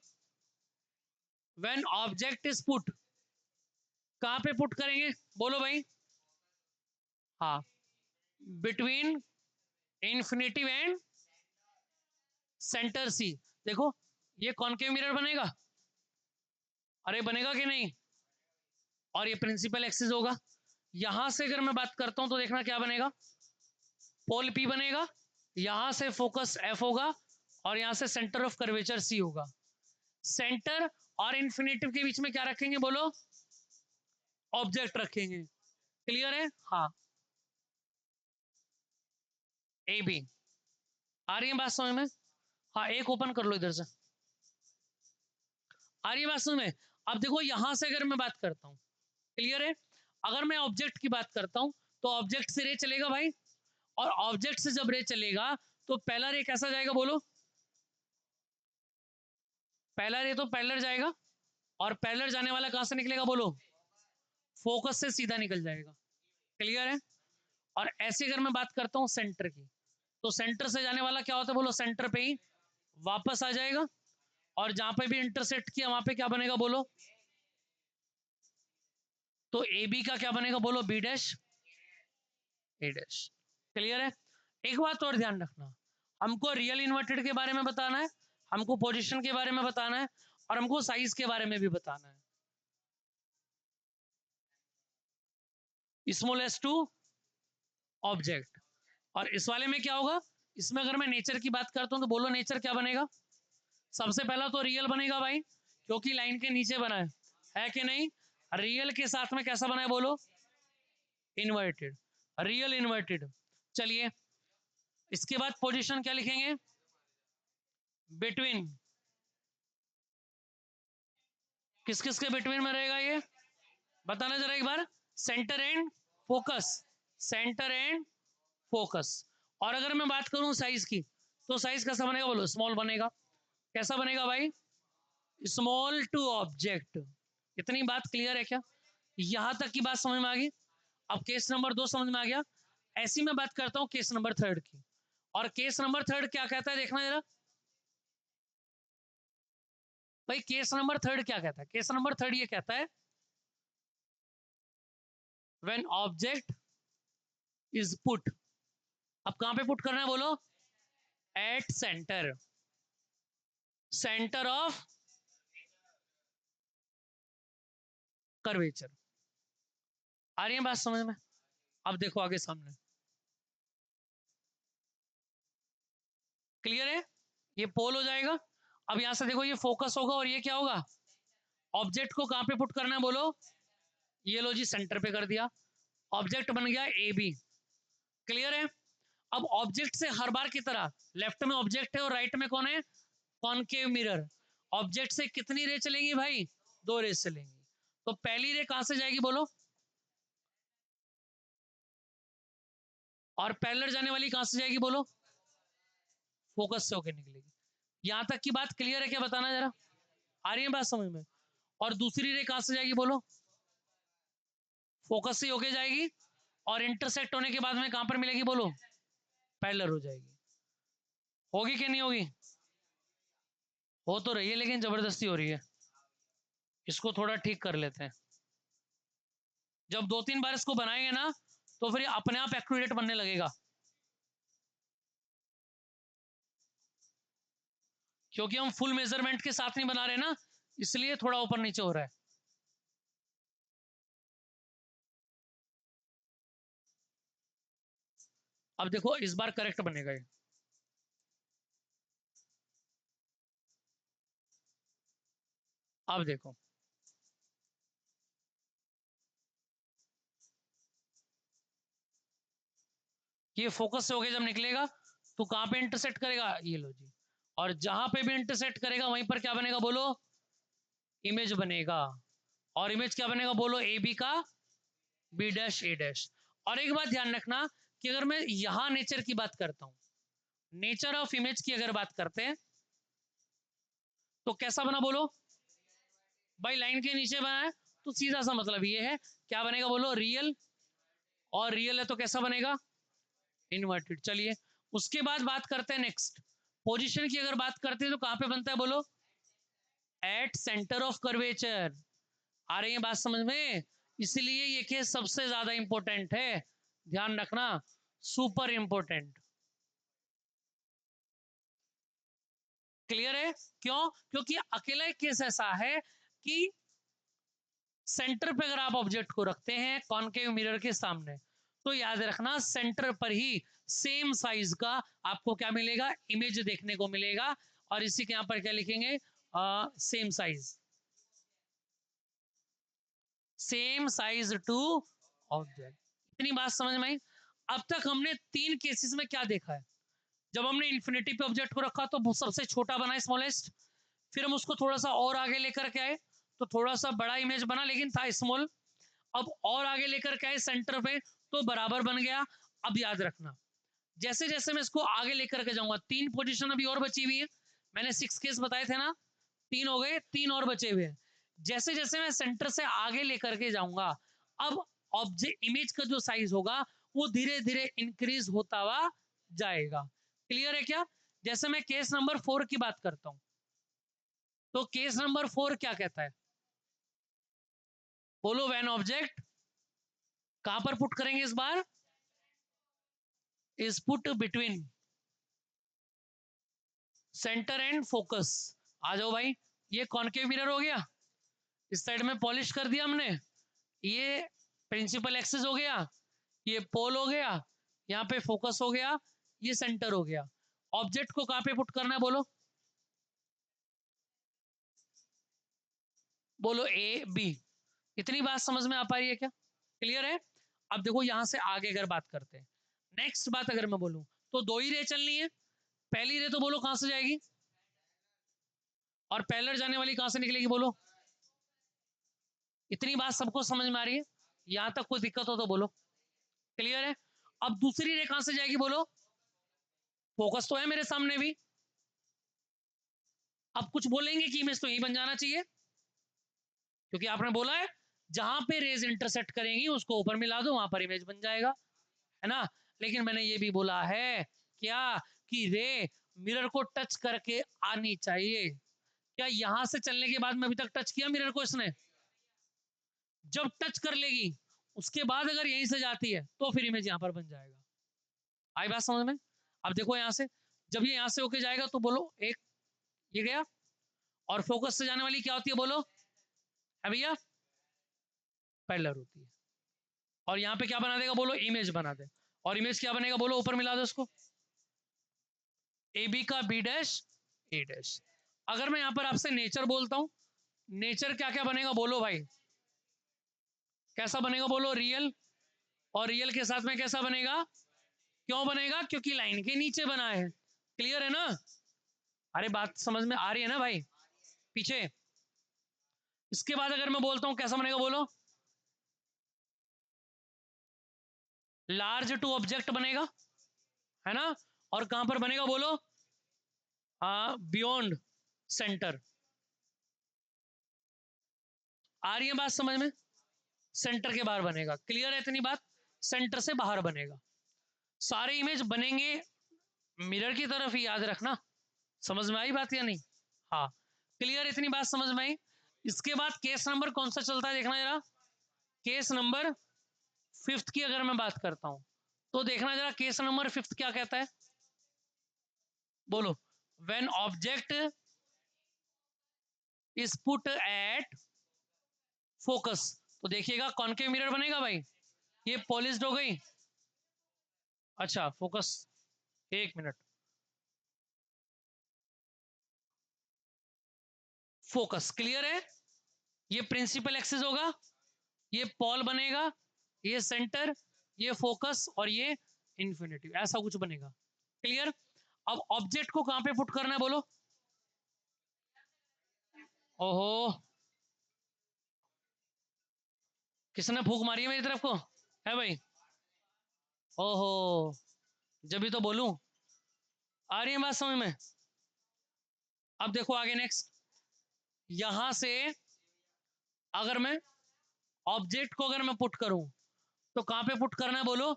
व्हेन ऑब्जेक्ट इज पुट, कहां पे पुट करेंगे बोलो भाई? हाँ, between infinity and centre C. देखो, ये कॉनकेव मिरर बनेगा, अरे बनेगा कि नहीं? और ये प्रिंसिपल एक्सिस होगा। यहां से अगर मैं बात करता हूं तो देखना क्या बनेगा? पोल पी बनेगा, यहां से फोकस एफ होगा, और यहां से सेंटर ऑफ कर्वेचर सी होगा। सेंटर और इंफिनिटिव के बीच में क्या रखेंगे बोलो? ऑब्जेक्ट रखेंगे। क्लियर है? हाँ, ए बी। आ रही है बात समझ में? हाँ, एक ओपन कर लो इधर से। आ रही है बात समझ में? अब देखो यहां से अगर मैं बात करता हूं, क्लियर है? अगर मैं ऑब्जेक्ट की बात करता हूं तो ऑब्जेक्ट से रे चलेगा भाई, और ऑब्जेक्ट से जब रे चलेगा तो पहला रे कैसा जाएगा बोलो? पहला रे तो पैरेलल जाएगा, और पैरेलल जाने वाला कहां से निकलेगा बोलो? फोकस से सीधा निकल जाएगा। क्लियर है? और ऐसे अगर मैं बात करता हूं सेंटर की, तो सेंटर से जाने वाला क्या होता है बोलो? सेंटर पे ही वापस आ जाएगा, और जहां पे भी इंटरसेक्ट किया वहां पे क्या बनेगा बोलो? तो ए बी का क्या बनेगा बोलो? बी डैश ए डैश। क्लियर है? एक बात और ध्यान रखना, हमको रियल इन्वर्टेड के बारे में बताना है, हमको पोजीशन के बारे में बताना है, और हमको साइज के बारे में भी बताना है। Smallest to object. और इस वाले में क्या होगा? इसमें अगर मैं नेचर की बात करता हूं तो बोलो नेचर क्या बनेगा? सबसे पहला तो रियल बनेगा भाई, क्योंकि लाइन के नीचे बना है कि नहीं? रियल के साथ में कैसा बना है बोलो? इन्वर्टेड। Real inverted. चलिए इसके बाद पोजीशन क्या लिखेंगे, बिटवीन, किस किस के बिटवीन में रहेगा ये बताना जरा एक बार, centre and focus, centre and focus. और अगर मैं बात करूं साइज की, तो साइज कैसा बनेगा बोलो, स्मॉल बनेगा। कैसा बनेगा भाई, स्मॉल टू ऑब्जेक्ट। इतनी बात क्लियर है क्या, यहां तक की बात समझ में आ गई। अब केस नंबर 2 समझ में आ गया। ऐसी मैं बात करता हूं केस नंबर 3 की। और केस नंबर 3 क्या कहता है देखना जरा भाई, केस नंबर 3 क्या कहता है, केस नंबर 3 ये कहता है व्हेन ऑब्जेक्ट इज पुट, अब कहां पे पुट करना है बोलो, at centre, centre of curvature. आ रही है बात समझ में। अब देखो आगे सामने, क्लियर है, ये पोल हो जाएगा। अब यहां से देखो ये फोकस होगा और ये क्या होगा, ऑब्जेक्ट को कहां पे पुट करना है बोलो, ये लो जी सेंटर पे कर दिया, ऑब्जेक्ट बन गया ए बी। क्लियर है। अब ऑब्जेक्ट से हर बार की तरह, लेफ्ट में ऑब्जेक्ट है और राइट में कौन है, कॉनकेव मिरर। ऑब्जेक्ट से कितनी रे चलेंगी भाई, 2 रे चलेंगी। तो पहली रे कहां से जाएगी बोलो, और पैरेलल जाने वाली कहां से जाएगी बोलो, फोकस से होकर निकलेगी। यहां तक की बात क्लियर है क्या बताना जरा, आ रही है बात समझ में। और दूसरी रे कहां से जाएगी बोलो, फोकस से होके जाएगी, और इंटरसेक्ट होने के बाद में कहां पर मिलेगी बोलो, पैरेलल हो जाएगी। होगी कि नहीं होगी, हो तो रही है लेकिन जबरदस्ती हो रही है। इसको थोड़ा ठीक कर लेते हैं। जब 2-3 बार इसको बनाएंगे ना, तो फिर अपने आप एक्यूरेट बनने लगेगा, क्योंकि हम फुल मेजरमेंट के साथ नहीं बना रहे ना, इसलिए थोड़ा ऊपर नीचे हो रहा है। अब देखो इस बार करेक्ट बनेगा ये। अब देखो ये फोकस से होके जब निकलेगा तो कहां पे इंटरसेक्ट करेगा, ये लो जी। और जहां पे भी इंटरसेक्ट करेगा वहीं पर क्या बनेगा बोलो, इमेज बनेगा। और इमेज क्या बनेगा बोलो, ए बी का बी डैश ए डैश। और एक बात ध्यान रखना कि अगर मैं यहां नेचर की बात करता हूं, नेचर ऑफ इमेज की अगर बात करते हैं, तो कैसा बना बोलो भाई, लाइन के नीचे बना है, तो सीधा सा मतलब ये है, क्या बनेगा बोलो, रियल। और रियल है तो कैसा बनेगा, इन्वर्टेड। चलिए उसके बाद बात करते हैं नेक्स्ट, पोजीशन की अगर बात करते हैं तो कहां पे बनता है बोलो, एट सेंटर ऑफ कर्वेचर। आ रही है बात समझ में। इसलिए ये केस सबसे ज्यादा इंपॉर्टेंट है, ध्यान रखना, सुपर इंपॉर्टेंट। क्लियर है, क्यों, क्योंकि अकेला एक केस ऐसा है कि सेंटर पे अगर आप ऑब्जेक्ट को रखते हैं कॉनकेव मिरर के सामने, तो याद रखना सेंटर पर ही सेम साइज का आपको क्या मिलेगा, इमेज देखने को मिलेगा। और इसी के यहां पर क्या लिखेंगे, same size, same size to object. इतनी बात समझ में आई। अब तक हमने 3 केसेस में क्या देखा है, जब हमने इन्फिनिटी पे ऑब्जेक्ट को रखा तो सबसे छोटा बना स्मॉलेस्ट, फिर हम उसको थोड़ा सा और आगे लेकर के आए तो थोड़ा सा बड़ा इमेज बना लेकिन था स्मॉल। अब और आगे लेकर के आए सेंटर पे तो बराबर बन गया। अब याद रखना, जैसे जैसे मैं इसको आगे लेकर के जाऊंगा, 3 पोजीशन अभी और बची हुई है, मैंने 6 केस बताए थे ना, 3 हो गए, 3 और बचे हुए हैं। जैसे जैसे मैं सेंटर से आगे लेकर के जाऊंगा, अब ऑब्जेक्ट इमेज का जो साइज होगा वो धीरे धीरे इंक्रीज होता हुआ जाएगा। क्लियर है क्या। जैसे मैं केस नंबर 4 की बात करता हूं, तो केस नंबर 4 क्या कहता है बोलो, व्हेन ऑब्जेक्ट कहां पर पुट करेंगे इस बार, is put between centre and focus. आ जाओ भाई, ये कॉनकेव मिरर हो गया, इस साइड में पॉलिश कर दिया हमने, ये प्रिंसिपल एक्सिस हो गया, ये पोल हो गया, यहाँ पे फोकस हो गया, ये सेंटर हो गया। ऑब्जेक्ट को कहां पे पुट करना है बोलो, बोलो ए बी। इतनी बात समझ में आ पा रही है क्या, क्लियर है। अब देखो यहां से आगे अगर बात करते हैं, नेक्स्ट बात अगर मैं बोलूं तो दो ही रे चलनी है। पहली रे तो बोलो कहां से जाएगी, और पैरेलल जाने वाली कहां से निकलेगी बोलो। इतनी बात सबको समझ में आ रही है? यहां तक कोई दिक्कत हो तो बोलो। क्लियर है? अब दूसरी रे कहां से जाएगी बोलो। फोकस तो है मेरे सामने भी। अब कुछ बोलेंगे कि इमेज तो यही बन जाना चाहिए, क्योंकि आपने बोला है जहां पे रेज इंटरसेक्ट करेंगी उसको ऊपर मिला दो, वहां पर इमेज बन जाएगा, है ना। लेकिन मैंने ये भी बोला है क्या कि रे मिरर को टच करके आनी चाहिए। क्या यहां से चलने के बाद में अभी तक टच किया मिरर को इसने? जब टच कर लेगी उसके बाद अगर यहीं से जाती है तो फिर इमेज यहां पर बन जाएगा। आई बात समझ में? अब देखो यहां से, जब ये यहां से होके जाएगा तो बोलो एक ये गया, और फोकस से जाने वाली क्या होती है बोलो, है भैया, पैरेलल होती है। और यहां पे क्या बना देगा बोलो, इमेज बना दे। और इमेज क्या बनेगा बोलो, ऊपर मिला दो इसको, ए बी का बी डैश ए डैश। अगर मैं यहां पर आपसे नेचर बोलता हूं, नेचर क्या क्या बनेगा बोलो भाई, कैसा बनेगा बोलो, रियल। और रियल के साथ में कैसा बनेगा, क्यों बनेगा, क्योंकि लाइन के नीचे बना है। क्लियर है ना? अरे बात समझ में आ रही है ना भाई पीछे? इसके बाद अगर मैं बोलता हूं कैसा बनेगा बोलो, लार्ज टू ऑब्जेक्ट बनेगा, है ना। और कहां पर बनेगा बोलो, बियॉन्ड सेंटर। आ रही है बात समझ में? सेंटर के बाहर बनेगा। क्लियर है इतनी बात? सेंटर से बाहर बनेगा। सारे इमेज बनेंगे मिरर की तरफ ही, याद रखना। समझ में आई बात या नहीं? हाँ, क्लियर, इतनी बात समझ में आई। इसके बाद केस नंबर कौन सा चलता है देखना जरा। केस नंबर 5 की अगर मैं बात करता हूं तो देखना जरा, केस नंबर 5 क्या कहता है बोलो। When object is put at focus, तो देखिएगा कॉनकेव मिरर बनेगा भाई। ये पॉलिश्ड हो गई। अच्छा फोकस, एक मिनट, फोकस क्लियर है। ये प्रिंसिपल एक्सिस होगा, ये पॉल बनेगा, ये सेंटर, ये फोकस, और ये इन्फिनिटी, ऐसा कुछ बनेगा। क्लियर? अब ऑब्जेक्ट को कहां पे पुट करना है बोलो। ओहो, किसने फूक मारी है मेरी तरफ को, है भाई? ओहो, जब भी तो बोलूं। आ रही है बात समझ में? अब देखो आगे नेक्स्ट, यहां से अगर मैं ऑब्जेक्ट को अगर मैं पुट करूं तो कहां पे पुट करना है बोलो।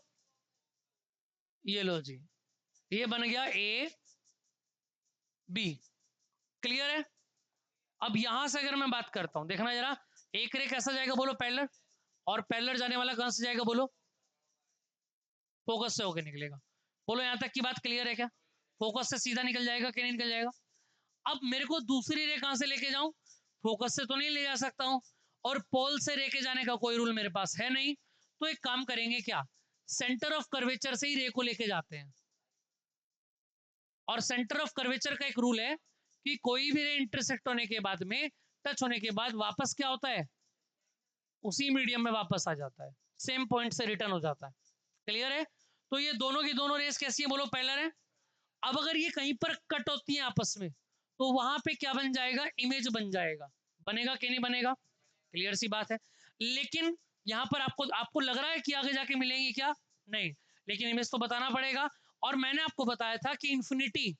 ये लो जी, ये बन गया ए बी। क्लियर है? अब यहां से अगर मैं बात करता हूं देखना जरा, एक रे कैसा जाएगा बोलो, पैरेलल। और पैरेलल जाने वाला कहां से जाएगा बोलो, फोकस से होकर निकलेगा। बोलो यहां तक की बात क्लियर है क्या? फोकस से सीधा निकल जाएगा कि नहीं निकल जाएगा? अब मेरे को दूसरी रे कहां से लेके जाऊं, फोकस से तो नहीं ले जा सकता हूं, और पोल से लेके जाने का कोई रूल मेरे पास है नहीं। तो एक काम करेंगे क्या, सेंटर ऑफ कर्वेचर से ही रे को लेके जाते हैं। और सेंटर ऑफ कर्वेचर का एक रूल है कि कोई भी रे इंटरसेक्ट होने के बाद में, टच होने के बाद वापस क्या होता है, उसी मीडियम में वापस आ जाता है, सेम पॉइंट से रिटर्न हो जाता है। क्लियर है? तो ये दोनों की दोनों रेस कैसी है बोलो, पैरेलल है। अब अगर ये कहीं पर कट होती है आपस में तो वहां पे क्या बन जाएगा, इमेज बन जाएगा। बनेगा कि नहीं बनेगा? क्लियर सी बात है। लेकिन यहां पर आपको आपको लग रहा है कि आगे जाके मिलेंगी क्या, नहीं, लेकिन इमेज तो बताना पड़ेगा। और मैंने आपको बताया था कि इंफिनिटी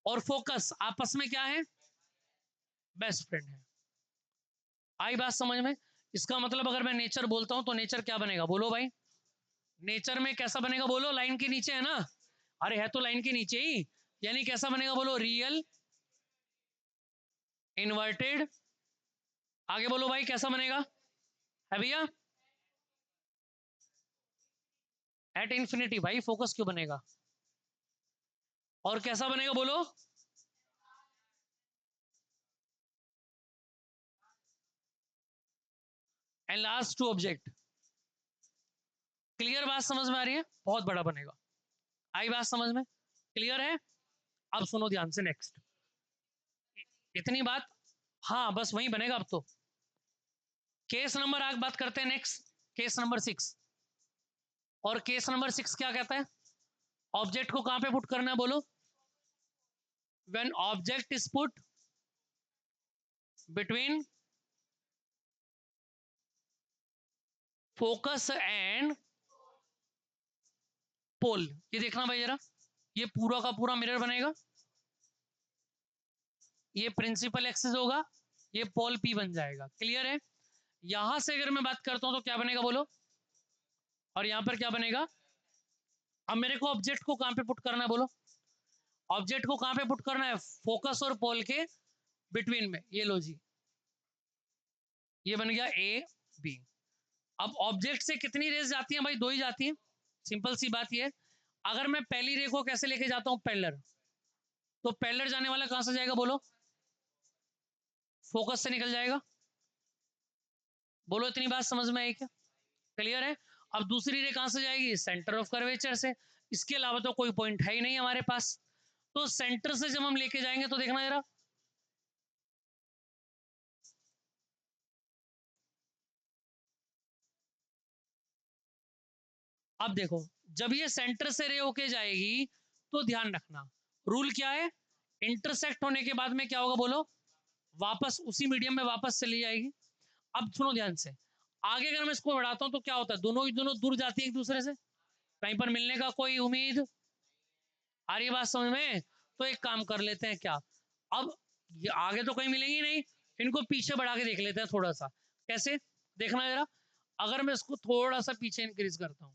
और फोकस आपस में क्या है, बेस्ट फ्रेंड है। आई बात समझ में? इसका मतलब अगर मैं नेचर बोलता हूं तो नेचर क्या बनेगा बोलो भाई, नेचर में कैसा बनेगा बोलो, लाइन के नीचे है ना। अरे है तो लाइन के नीचे ही, यानी कैसा बनेगा बोलो, रियल इन्वर्टेड। आगे बोलो भाई कैसा बनेगा, है भैया, एट इंफिनिटी। भाई फोकस क्यों बनेगा, और कैसा बनेगा बोलो, and last to object. Clear बात समझ में आ रही है? बहुत बड़ा बनेगा। आई बात समझ में? क्लियर है? अब सुनो ध्यान से नेक्स्ट, इतनी बात, हाँ बस वही बनेगा अब तो। केस नंबर आगे बात करते हैं नेक्स्ट, केस नंबर 6। और केस नंबर 6 क्या कहता है? ऑब्जेक्ट को कहां पे पुट करना है बोलो? When object is put between focus and pole. ये देखना भाई जरा, ये पूरा का पूरा मिरर बनेगा, ये प्रिंसिपल एक्सिस होगा, ये पोल पी बन जाएगा। क्लियर है? यहां से अगर मैं बात करता हूं तो क्या बनेगा बोलो? और यहां पर क्या बनेगा? अब मेरे को ऑब्जेक्ट को कहां पे पुट करना है बोलो? ऑब्जेक्ट को कहां पे पुट करना है? फोकस और पोल के बिटवीन में। ये लो जी, ये बन गया ए बी। अब ऑब्जेक्ट से कितनी रेज जाती है भाई? 2 ही जाती है। सिंपल सी बात ये, अगर मैं पहली रे को कैसे लेके जाता हूं? पैरेलल, तो पैरेलल जाने वाला कहां से जाएगा बोलो? फोकस से निकल जाएगा। बोलो इतनी बात समझ में आई क्या? क्लियर है? अब दूसरी रे कहां से जाएगी? सेंटर ऑफ कर्वेचर से। इसके अलावा तो कोई पॉइंट है ही नहीं हमारे पास, तो सेंटर से जब हम लेके जाएंगे तो देखना जरा, अब देखो, जब ये सेंटर से रे होके जाएगी तो ध्यान रखना, रूल क्या है? इंटरसेक्ट होने के बाद में क्या होगा बोलो? वापस उसी मीडियम में वापस चली जाएगी। अब सुनो ध्यान से, आगे अगर मैं इसको बढ़ाता हूं तो क्या होता है? दोनों ही दोनों दूर जाती है एक दूसरे से, कहीं पर मिलने का कोई उम्मीद आ रही है? बात समझ में? तो एक काम कर लेते हैं क्या, अब ये आगे तो कहीं मिलेंगी नहीं, इनको पीछे बढ़ा के देख लेते हैं थोड़ा सा। कैसे? देखना जरा, अगर मैं इसको थोड़ा सा पीछे इंक्रीज करता हूं,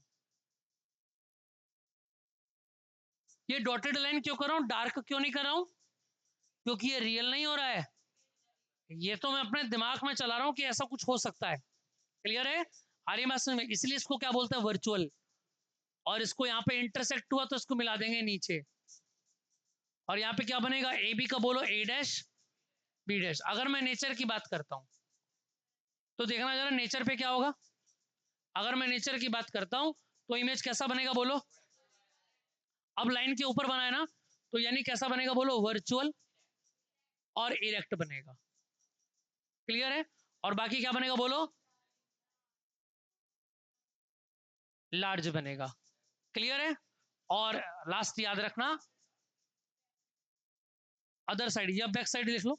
ये डॉटेड लाइन क्यों कर रहा हूं, डार्क क्यों नहीं कर रहा हूं? क्योंकि ये रियल नहीं हो रहा है, ये तो मैं अपने दिमाग में चला रहा हूं कि ऐसा कुछ हो सकता है। क्लियर है? आ रही बात समझ में? इसलिए इसको क्या बोलते हैं? वर्चुअल। और इसको यहाँ पे इंटरसेक्ट हुआ तो इसको मिला देंगे नीचे, और यहाँ पे क्या बनेगा? ए बी का बोलो, ए डैश बी डैश। अगर मैं नेचर की बात करता हूं तो देखना जरा नेचर पे क्या होगा। अगर मैं नेचर की बात करता हूं तो इमेज कैसा बनेगा बोलो? अब लाइन के ऊपर बनाए ना, तो यानी कैसा बनेगा बोलो? वर्चुअल और इरेक्ट बनेगा। क्लियर है? और बाकी क्या बनेगा बोलो? लार्ज बनेगा। क्लियर है? और लास्ट याद रखना, अदर साइड या बैक साइड लिख लो,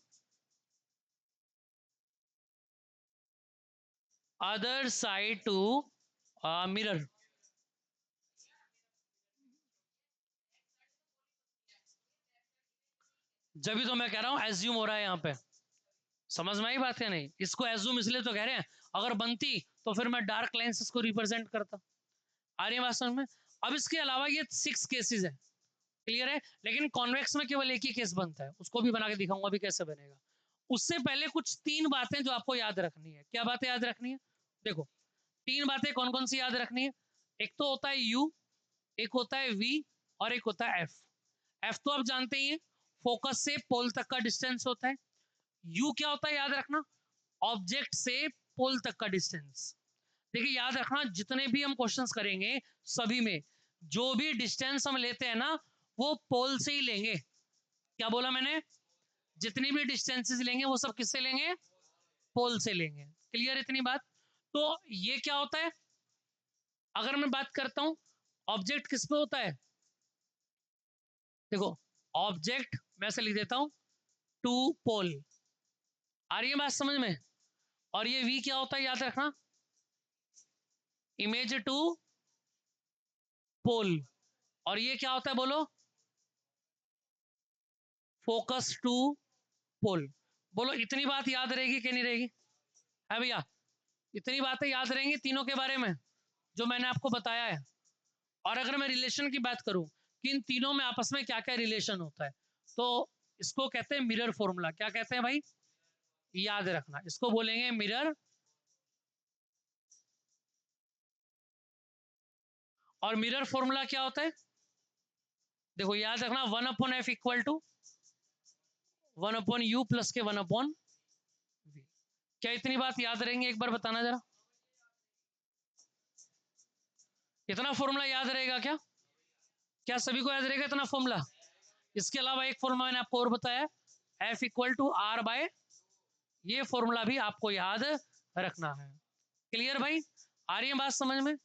अदर साइड टू मिरर। जब भी तो मैं कह रहा हूं एज्यूम हो रहा है, यहां पे समझ में आई बात है नहीं? इसको एज्यूम इसलिए तो कह रहे हैं, अगर बनती तो फिर मैं डार्क लाइंस को रिप्रेजेंट करता। आ रही है बात समझ में? अब इसके अलावा ये 6 केसेस है। क्लियर है? लेकिन कॉन्वेक्स में केवल एक ही केस बनता है, उसको भी बना के दिखाऊंगा अभी कैसे बनेगा। उससे पहले कुछ 3 बातें जो आपको याद रखनी है। क्या बातें याद रखनी है? देखो, 3 बातें कौन कौन सी याद रखनी है? एक तो होता है यू, एक होता है वी, और एक होता है एफ। एफ तो आप जानते ही हैं, फोकस से पोल तक का डिस्टेंस होता है। यू क्या होता है याद रखना? ऑब्जेक्ट से पोल तक का डिस्टेंस। देखिए याद रखना, जितने भी हम क्वेश्चंस करेंगे सभी में जो भी डिस्टेंस हम लेते हैं ना, वो पोल से ही लेंगे। क्या बोला मैंने? जितनी भी डिस्टेंसेस लेंगे वो सब किससे लेंगे? पोल से लेंगे। क्लियर इतनी बात? तो ये क्या होता है? अगर मैं बात करता हूं ऑब्जेक्ट किस पे होता है, देखो, ऑब्जेक्ट मैं से लिख देता हूं टू पोल। आ रही है बात समझ में? और ये वी क्या होता है याद रखना? इमेज टू पोल। और ये क्या होता है बोलो? फोकस टू पोल। बोलो इतनी बात याद रहेगी कि नहीं रहेगी? है भैया? इतनी बातें याद रहेंगी तीनों के बारे में जो मैंने आपको बताया है। और अगर मैं रिलेशन की बात करूं कि इन तीनों में आपस में क्या क्या रिलेशन होता है, तो इसको कहते हैं मिरर फॉर्मूला। क्या कहते हैं भाई? याद रखना, इसको बोलेंगे मिरर। और मिरर फॉर्मूला क्या होता है? देखो याद रखना, 1/f equal to 1/u plus के 1/v। क्या इतनी बात याद रहेंगे? एक बार बताना जरा, इतना फॉर्मूला याद रहेगा क्या? क्या सभी को याद रहेगा इतना फॉर्मूला? इसके अलावा एक फॉर्मूला मैंने आपको और बताया, F equal to R by, ये फॉर्मूला भी आपको याद रखना है। क्लियर भाई? आ रही है बात समझ में?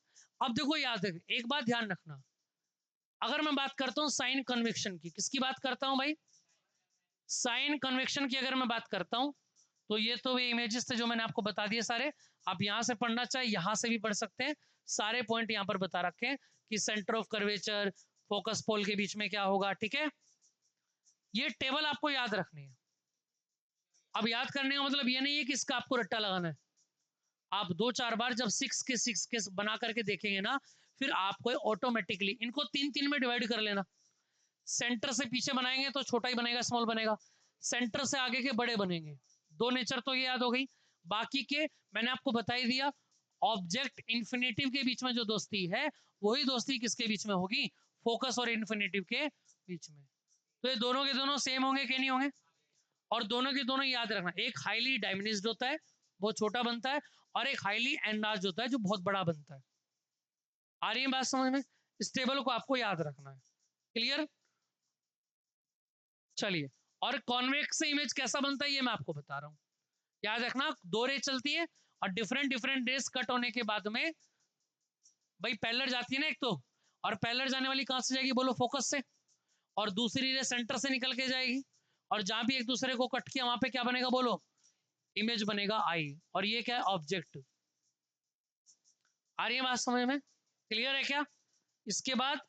अब देखो याद है, एक बात ध्यान रखना, अगर मैं बात करता हूं साइन कन्वेक्शन की, किसकी बात करता हूं भाई? साइन कन्वेक्शन की अगर मैं बात करता हूं, तो ये तो वे इमेजेस थे जो मैंने आपको बता दिए सारे। आप यहां से पढ़ना चाहे यहां से भी पढ़ सकते हैं, सारे पॉइंट यहां पर बता रखे हैं कि सेंटर ऑफ कर्वेचर, फोकस पोल के बीच में क्या होगा, ठीक है। ये टेबल आपको याद रखनी है। अब याद करने का मतलब ये नहीं है कि इसका आपको रट्टा लगाना है। आप 2-4 बार जब 6 के बना करके देखेंगे ना, फिर आपको ऑटोमेटिकली इनको 3-3 में डिवाइड कर लेना। सेंटर से पीछे बनाएंगे तो छोटा ही बनेगा, स्मॉल बनेगा। सेंटर से आगे के बड़े बनेंगे। दो नेचर तो ये याद हो गई। बाकी के मैंने आपको बता ही दिया, ऑब्जेक्ट इन्फिनेटिव के बीच में जो दोस्ती है, वही दोस्ती किसके बीच में होगी? फोकस और इन्फिनेटिव के बीच में। तो ये दोनों के दोनों सेम होंगे कि नहीं होंगे? और दोनों के दोनों याद रखना, एक हाईली डायमिनिज्ड होता है, बहुत छोटा बनता है, और एक हाईली एनलार्ज होता है, जो बहुत बड़ा बनता है। आ रही है बात समझ में? इस टेबल को आपको याद रखना है। क्लियर? चलिए, और कॉन्वेक्स इमेज कैसा बनता है ये मैं आपको बता रहा हूं। याद रखना, दो रे चलती है और डिफरेंट डिफरेंट रेस कट होने के बाद में भाई पैरेलल जाती है ना एक तो, और पैरेलल जाने वाली कहां से जाएगी बोलो? फोकस से। और दूसरी रे सेंटर से निकल के जाएगी, और जहां भी एक दूसरे को कट किया वहां पे क्या बनेगा बोलो? इमेज बनेगा आई। और ये क्या है? ऑब्जेक्ट। आ रही है बात समझ में? क्लियर है क्या? इसके बाद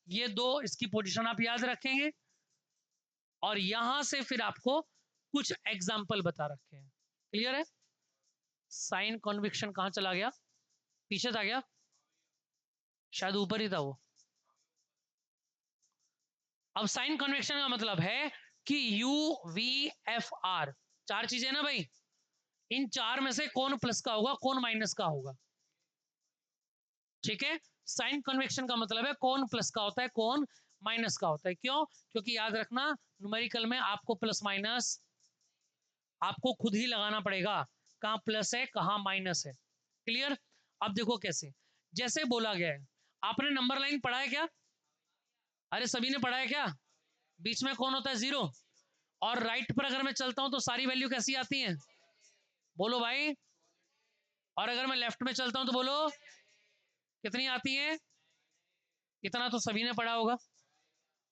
ये दो, इसकी पोजीशन आप याद रखेंगे, और यहां से फिर आपको कुछ एग्जाम्पल बता रखे हैं। क्लियर है? साइन कॉन्विक्शन कहां चला गया? पीछे था क्या? शायद ऊपर ही था वो। अब साइन कन्वेक्शन का मतलब है कि यू वी एफ आर, चार चीजें ना भाई, इन चार में से कौन प्लस का होगा, कौन माइनस का होगा? ठीक है। साइन कन्वेक्शन का मतलब है कौन प्लस का होता है, कौन माइनस का होता है। क्यों? क्योंकि याद रखना, न्यूमेरिकल में आपको प्लस माइनस आपको खुद ही लगाना पड़ेगा, कहां प्लस है कहां माइनस है। क्लियर? अब देखो कैसे, जैसे बोला गया है, आपने नंबर लाइन पढ़ा है क्या? अरे सभी ने पढ़ा है क्या? बीच में कौन होता है? जीरो। और राइट पर अगर मैं चलता हूं तो सारी वैल्यू कैसी आती है बोलो भाई? और अगर मैं लेफ्ट में चलता हूं तो बोलो कितनी आती है? इतना तो सभी ने पढ़ा होगा।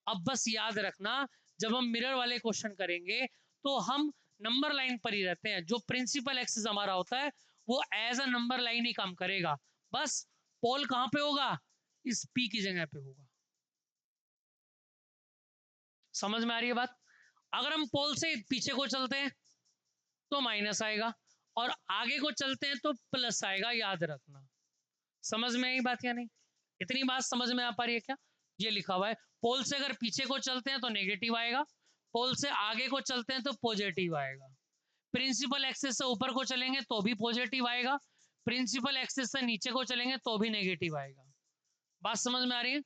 अब बस याद रखना, जब हम मिरर वाले क्वेश्चन करेंगे तो हम नंबर लाइन पर ही रहते हैं। जो प्रिंसिपल एक्सिस हमारा होता है वो एज अ नंबर लाइन ही काम करेगा। बस पोल कहां पे होगा? इस पी की जगह पे होगा। समझ में आ रही है बात? अगर हम पोल से पीछे को चलते हैं तो माइनस आएगा, और आगे को चलते हैं तो प्लस आएगा। याद रखना। समझ में आई बात या नहीं? इतनी बात समझ में आ पा रही है क्या? ये लिखा हुआ है, पोल से अगर पीछे को चलते हैं तो नेगेटिव आएगा, पोल से आगे को चलते हैं तो पॉजिटिव आएगा। प्रिंसिपल एक्सिस से ऊपर को चलेंगे तो भी पॉजिटिव आएगा, प्रिंसिपल एक्सिस से नीचे को चलेंगे तो भी नेगेटिव आएगा। बात समझ में आ रही है?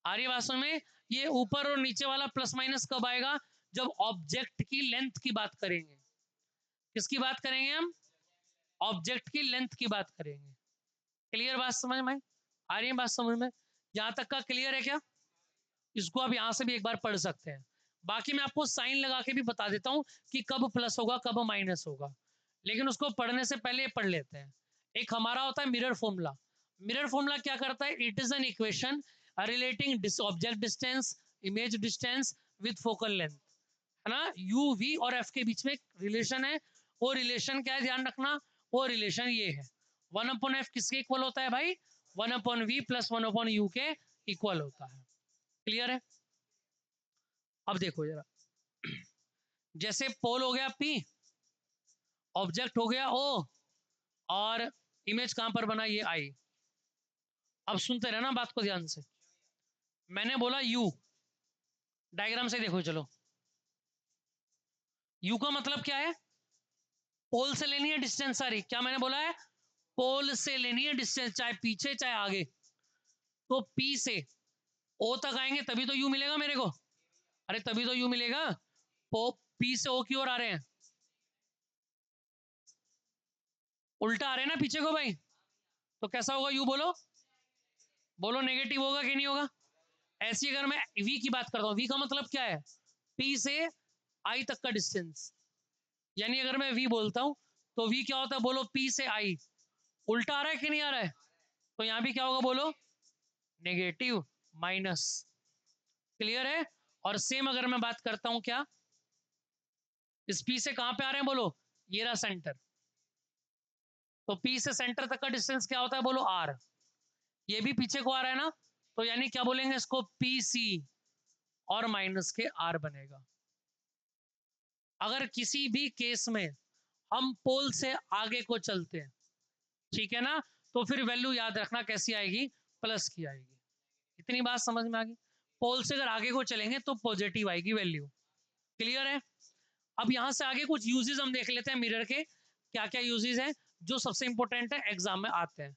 आ रही है बात समझ में? ये ऊपर और नीचे वाला प्लस माइनस कब आएगा? जब ऑब्जेक्ट की लेंथ की बात करेंगे। किसकी बात करेंगे हम? ऑब्जेक्ट की लेंथ की बात करेंगे। क्लियर बात समझ में? आ रही है बात समझ में? यहां तक का क्लियर है क्या? इसको आप यहां से भी एक बार पढ़ सकते हैं। बाकी मैं आपको साइन लगा के भी बता देता हूं कि कब प्लस होगा कब माइनस होगा, लेकिन उसको पढ़ने से पहले पढ़ लेते हैं। एक हमारा होता है मिरर फॉर्मूला। मिरर फॉर्मूला क्या करता है? It is an equation relating object distance, image distance with focal length, है ना। यू वी और एफ के बीच में एक रिलेशन है। वो रिलेशन क्या है ध्यान रखना? वो रिलेशन ये है, 1/f किसके इक्वल होता है भाई? 1/v प्लस 1/u के इक्वल होता है। क्लियर है? अब देखो जरा, जैसे पोल हो गया P, ऑब्जेक्ट हो गया O, और इमेज कहां पर बना? ये I। अब सुनते रहना बात को ध्यान से। मैंने बोला U, डायग्राम से देखो चलो। U का मतलब क्या है? पोल से लेनी है डिस्टेंस सारी। क्या मैंने बोला है? पोल से लेनी है डिस्टेंस, चाहे पीछे चाहे आगे। तो P से O तक आएंगे तभी तो U मिलेगा मेरे को। अरे तभी तो U मिलेगा। P से O की ओर आ रहे हैं, उल्टा आ रहे हैं ना पीछे को भाई, तो कैसा होगा U बोलो? बोलो नेगेटिव होगा कि नहीं होगा? ऐसी अगर मैं V की बात करता हूं, V का मतलब क्या है? P से I तक का डिस्टेंस। यानी अगर मैं V बोलता हूं तो V क्या होता है बोलो? P से I। उल्टा आ रहा है कि नहीं आ रहा है? तो यहां भी क्या होगा बोलो, नेगेटिव माइनस। क्लियर है। और सेम अगर मैं बात करता हूं क्या, इस पी से कहां पे आ रहे हैं बोलो, ये रहा सेंटर, तो पी से सेंटर तक का डिस्टेंस क्या होता है बोलो, आर। ये भी पीछे को आ रहा है ना, तो यानी क्या बोलेंगे इसको, पी सी और माइनस के आर बनेगा। अगर किसी भी केस में हम पोल से आगे को चलते हैं, ठीक है ना, तो फिर वैल्यू याद रखना कैसी आएगी, प्लस की आएगी। इतनी बात समझ में आ गई। पोल से अगर आगे को चलेंगे तो पॉजिटिव आएगी वैल्यू। क्लियर है। अब यहां से आगे कुछ यूजेस हम देख लेते हैं मिरर के, क्या क्या यूजेस हैं जो सबसे इंपॉर्टेंट है, एग्जाम में आते हैं।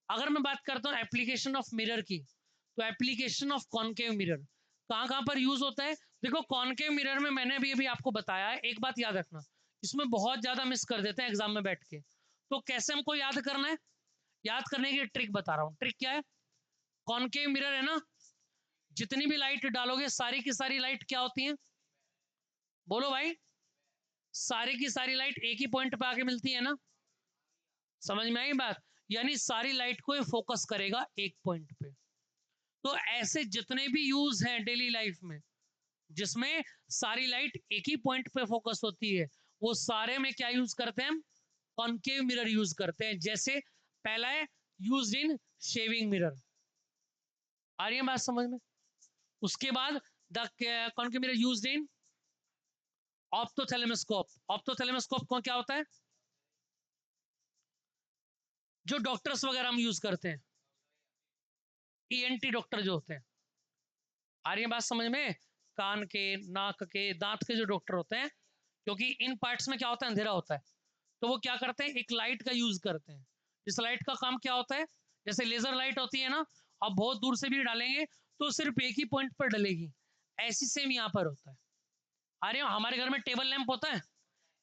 अगर मैं बात करता हूं एप्लीकेशन ऑफ मिरर की, तो एप्लीकेशन ऑफ कॉनकेव मिरर कहां कहां पर यूज होता है। देखो कॉनकेव मिरर में मैंने भी अभी आपको बताया है, एक बात याद रखना, इसमें बहुत ज्यादा मिस कर देते हैं एग्जाम में बैठ के। तो कैसे हमको याद करना है, याद करने की ट्रिक बता रहा हूं। ट्रिक क्या है, कॉनकेव मिरर है ना, जितनी भी लाइट डालोगे सारी की सारी लाइट क्या होती है बोलो भाई, सारी की सारी लाइट एक ही पॉइंट पे आके मिलती है ना, समझ में आई बात। यानी सारी लाइट को फोकस करेगा एक पॉइंट पे। तो ऐसे जितने भी यूज हैं डेली लाइफ में जिसमें सारी लाइट एक ही पॉइंट पे फोकस होती है, वो सारे में क्या यूज करते हैं हम, कॉनकेव मिरर यूज करते हैं। जैसे पहला है यूज इन शेविंग मिरर, आ रही है बात समझ में। उसके बाद the concave mirror use in ophthalmoscope. Ophthalmoscope को क्या होता है, जो डॉक्टर्स वगैरह हम यूज करते हैं, ईएनटी डॉक्टर जो होते हैं, आ रही है बात समझ में, कान के, नाक के, दांत के जो डॉक्टर होते हैं, क्योंकि इन पार्ट्स में क्या होता है, अंधेरा होता है, तो वो क्या करते हैं, एक लाइट का यूज करते हैं। इस लाइट का काम क्या होता है, जैसे लेजर लाइट होती है ना, अब बहुत दूर से भी डालेंगे तो सिर्फ एक ही पॉइंट पर डलेगी, ऐसी सेम यहाँ पर होता है। अरे हमारे घर में टेबल लैंप होता है,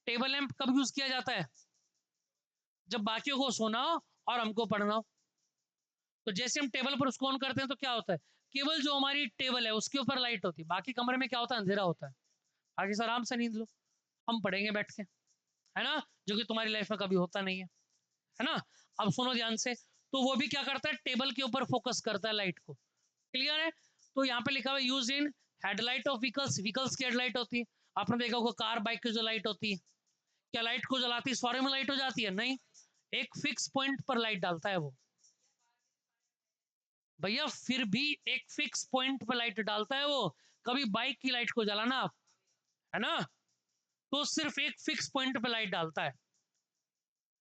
टेबल लैंप कब यूज किया जाता है, जब बाकियों को सोना हो और हमको पढ़ना हो। तो जैसे हम टेबल पर उसको ऑन करते हैं तो क्या होता है, केवल जो हमारी टेबल है उसके ऊपर लाइट होती है, बाकी कमरे में क्या होता है, अंधेरा होता है। आगे से आराम से नींद लो, हम पढ़ेंगे बैठ के, है ना, जो कि तुम्हारी लाइफ में कभी होता नहीं है ना। अब सुनो ध्यान से, तो वो भी क्या करता है, टेबल के ऊपर फोकस करता है लाइट को। क्लियर है। तो यहाँ पे लिखा हुआ use in headlight of vehicles, vehicles की हेडलाइट होती है, आपने देखा होगा कार बाइक की जो लाइट होती है, क्या लाइट को जलाती है, सारे में लाइट हो जाती है, नहीं, एक फिक्स पॉइंट पर लाइट डालता है वो भैया, फिर भी एक फिक्स पॉइंट पर लाइट डालता है वो। कभी बाइक की लाइट को जलाना आप, है ना, तो सिर्फ एक फिक्स पॉइंट पे लाइट डालता है।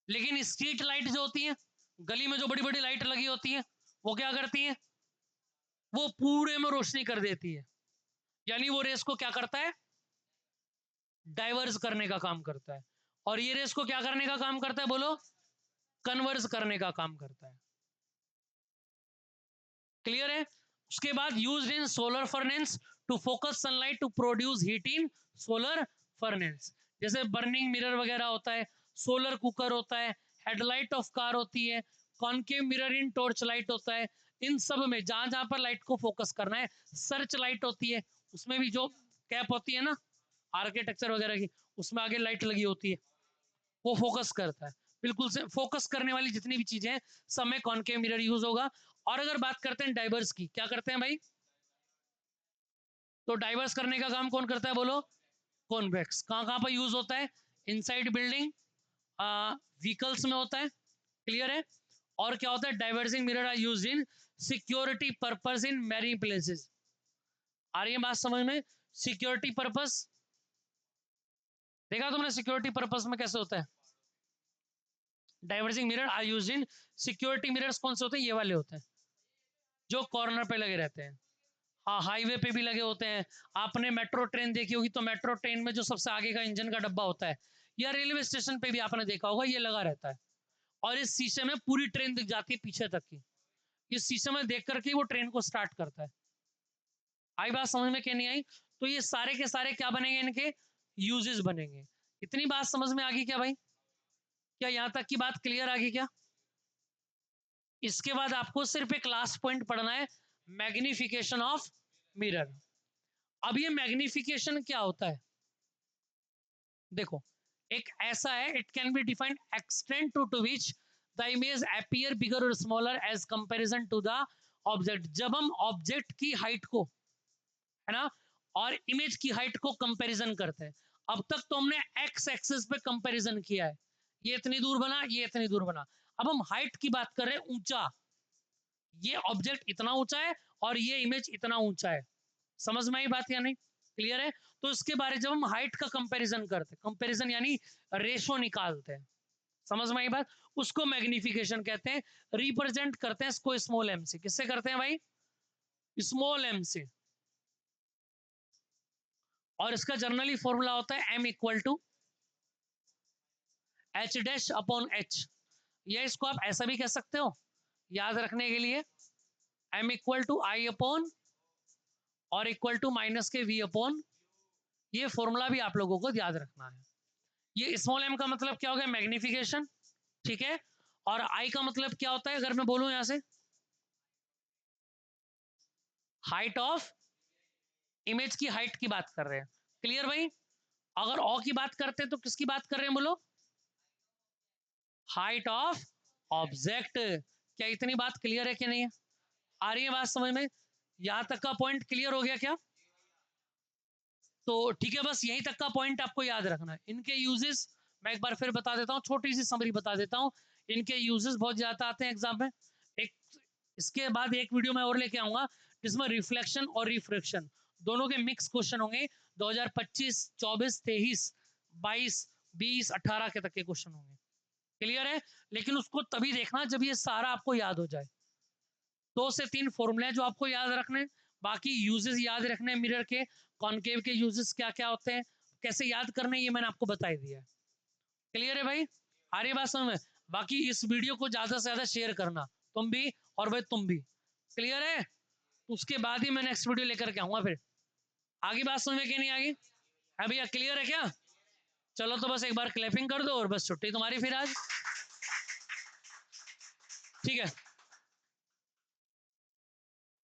लेकिन स्ट्रीट लाइट जो होती है, गली में जो बड़ी बड़ी लाइट लगी होती है, वो क्या करती है, वो पूरे में रोशनी कर देती है, यानी वो रेस को क्या करता है, डाइवर्स करने का काम करता है। और ये रेस को क्या करने का काम करता है बोलो, कन्वर्स करने का काम करता है। क्लियर है। उसके बाद used in solar furnace to focus sunlight to produce heat in solar furnace, जैसे बर्निंग मिरर वगैरह होता है, सोलर कुकर होता है, हेडलाइट ऑफ कार होती है, कॉनकेव मिरर इन टॉर्च लाइट होता है। इन सब में जहां जहां पर लाइट को फोकस करना है, सर्च लाइट होती है, उसमें भी जो कैप होती है ना आर्किटेक्चर वगैरह की, उसमें आगे लाइट लगी होती है, वो फोकस करता है। बिल्कुल से फोकस करने वाली जितनी भी चीजें हैं सब में कॉनकेव मिरर यूज होगा। और अगर बात करते हैं डाइवर्स की, क्या करते हैं भाई, तो डाइवर्स करने का काम कौन करता है बोलो, कॉन्वेक्स। कहां कहां पर यूज होता है, इनसाइड बिल्डिंग, व्हीकल्स में होता है। क्लियर है। और क्या होता है, diverging mirror are used in security purpose in many places. आ रही है बात समझ में, सिक्योरिटी पर्पस, देखा तुमने सिक्योरिटी पर्पस में कैसे होता है, diverging mirror are used in security mirrors कौन से होते हैं, ये वाले होते हैं जो कॉर्नर पे लगे रहते हैं। हाँ हाईवे पे भी लगे होते हैं। आपने मेट्रो ट्रेन देखी होगी, तो मेट्रो ट्रेन में जो सबसे आगे का इंजन का डब्बा होता है, या रेलवे स्टेशन पे भी आपने देखा होगा ये लगा रहता है, और इस शीशे में पूरी ट्रेन दिख जाती है पीछे तक की, इस शीशे में देख करके वो ट्रेन को स्टार्ट करता है। आई बात समझ में क्या नहीं आई। तो ये सारे के सारे क्या बनेंगे, इनके यूजेस बनेंगे। इतनी बात समझ में आ गई क्या भाई, क्या यहां तक की बात क्लियर आ गई क्या। इसके बाद आपको सिर्फ एक लास्ट पॉइंट पढ़ना है, मैग्निफिकेशन ऑफ मिरर। अब ये मैग्निफिकेशन क्या होता है, देखो एक ऐसा है, it can be defined extent to which the image appear bigger और smaller as comparison to the object. जब हम ऑब्जेक्ट की हाइट को, है ना, और इमेज की हाइट को कंपैरिजन करते हैं। अब तक तो हमने एक्स एक्सिस पे कंपैरिजन किया है, ये इतनी दूर बना, ये इतनी दूर बना। अब हम हाइट की बात कर रहे हैं, ऊंचा, ये ऑब्जेक्ट इतना ऊंचा है और ये इमेज इतना ऊंचा है। समझ में आई बात या नहीं? क्लियर है? तो इसके बारे जब हम हाइट का कंपैरिजन करते हैं, कंपैरिजन यानी रेशो निकालते हैं, समझ में आई बात, उसको मैग्निफिकेशन कहते हैं। रिप्रेजेंट करते हैं इसको स्मॉल एम से। किससे करते हैं भाई? स्मॉल एम से। और इसका जनरली फॉर्मूला होता है M equal to H dash upon H, या इसको आप ऐसा भी कह सकते हो याद रखने के लिए, M equal to I upon और इक्वल टू माइनस के वी अपॉन। ये फॉर्मूला भी आप लोगों को याद रखना है। ये स्मॉल एम का मतलब क्या हो गया? मैग्निफिकेशन, ठीक है। और आई का मतलब क्या होता है, अगर मैं बोलूं यहां से, हाइट ऑफ इमेज की हाइट की बात कर रहे हैं। क्लियर भाई? अगर ओ की बात करते हैं तो किसकी बात कर रहे हैं बोलो? Height of object. क्या इतनी बात क्लियर है कि नहीं है? आ रही है बात समझ में? यहां तक का पॉइंट क्लियर हो गया क्या? तो ठीक है, बस यहीं तक का पॉइंट आपको याद रखना है। इनके यूजेस मैं एक बार फिर बता देता हूँ, छोटी सी समरी बता देता हूँ। इनके यूजेस बहुत ज्यादा आते हैं एग्जाम में। एक इसके बाद एक वीडियो मैं और लेके आऊंगा जिसमें रिफ्लेक्शन और रिफ्रैक्शन दोनों के मिक्स क्वेश्चन होंगे। 2025, 24, 23, 22, 20, 18 के तक के क्वेश्चन होंगे। क्लियर है? लेकिन उसको तभी देखना जब ये सारा आपको याद हो जाए। 2 से 3 फॉर्मूले जो आपको याद रखने, बाकी यूजेस याद रखने मिरर के, कॉनकेव के यूजेस क्या क्या होते हैं, कैसे याद करने, ये मैंने आपको बता ही दिया है। क्लियर है भाई? आ रही बात समझ में? बाकी इस वीडियो को ज्यादा से ज्यादा शेयर करना, तुम भी और भाई तुम भी। क्लियर है? उसके बाद ही मैं नेक्स्ट वीडियो लेकर के आऊंगा फिर। आगे बात समझ में कि नहीं आगे? है भैया? क्लियर है क्या? चलो तो बस एक बार क्लैपिंग कर दो और बस छुट्टी तुम्हारी फिर आज। ठीक है।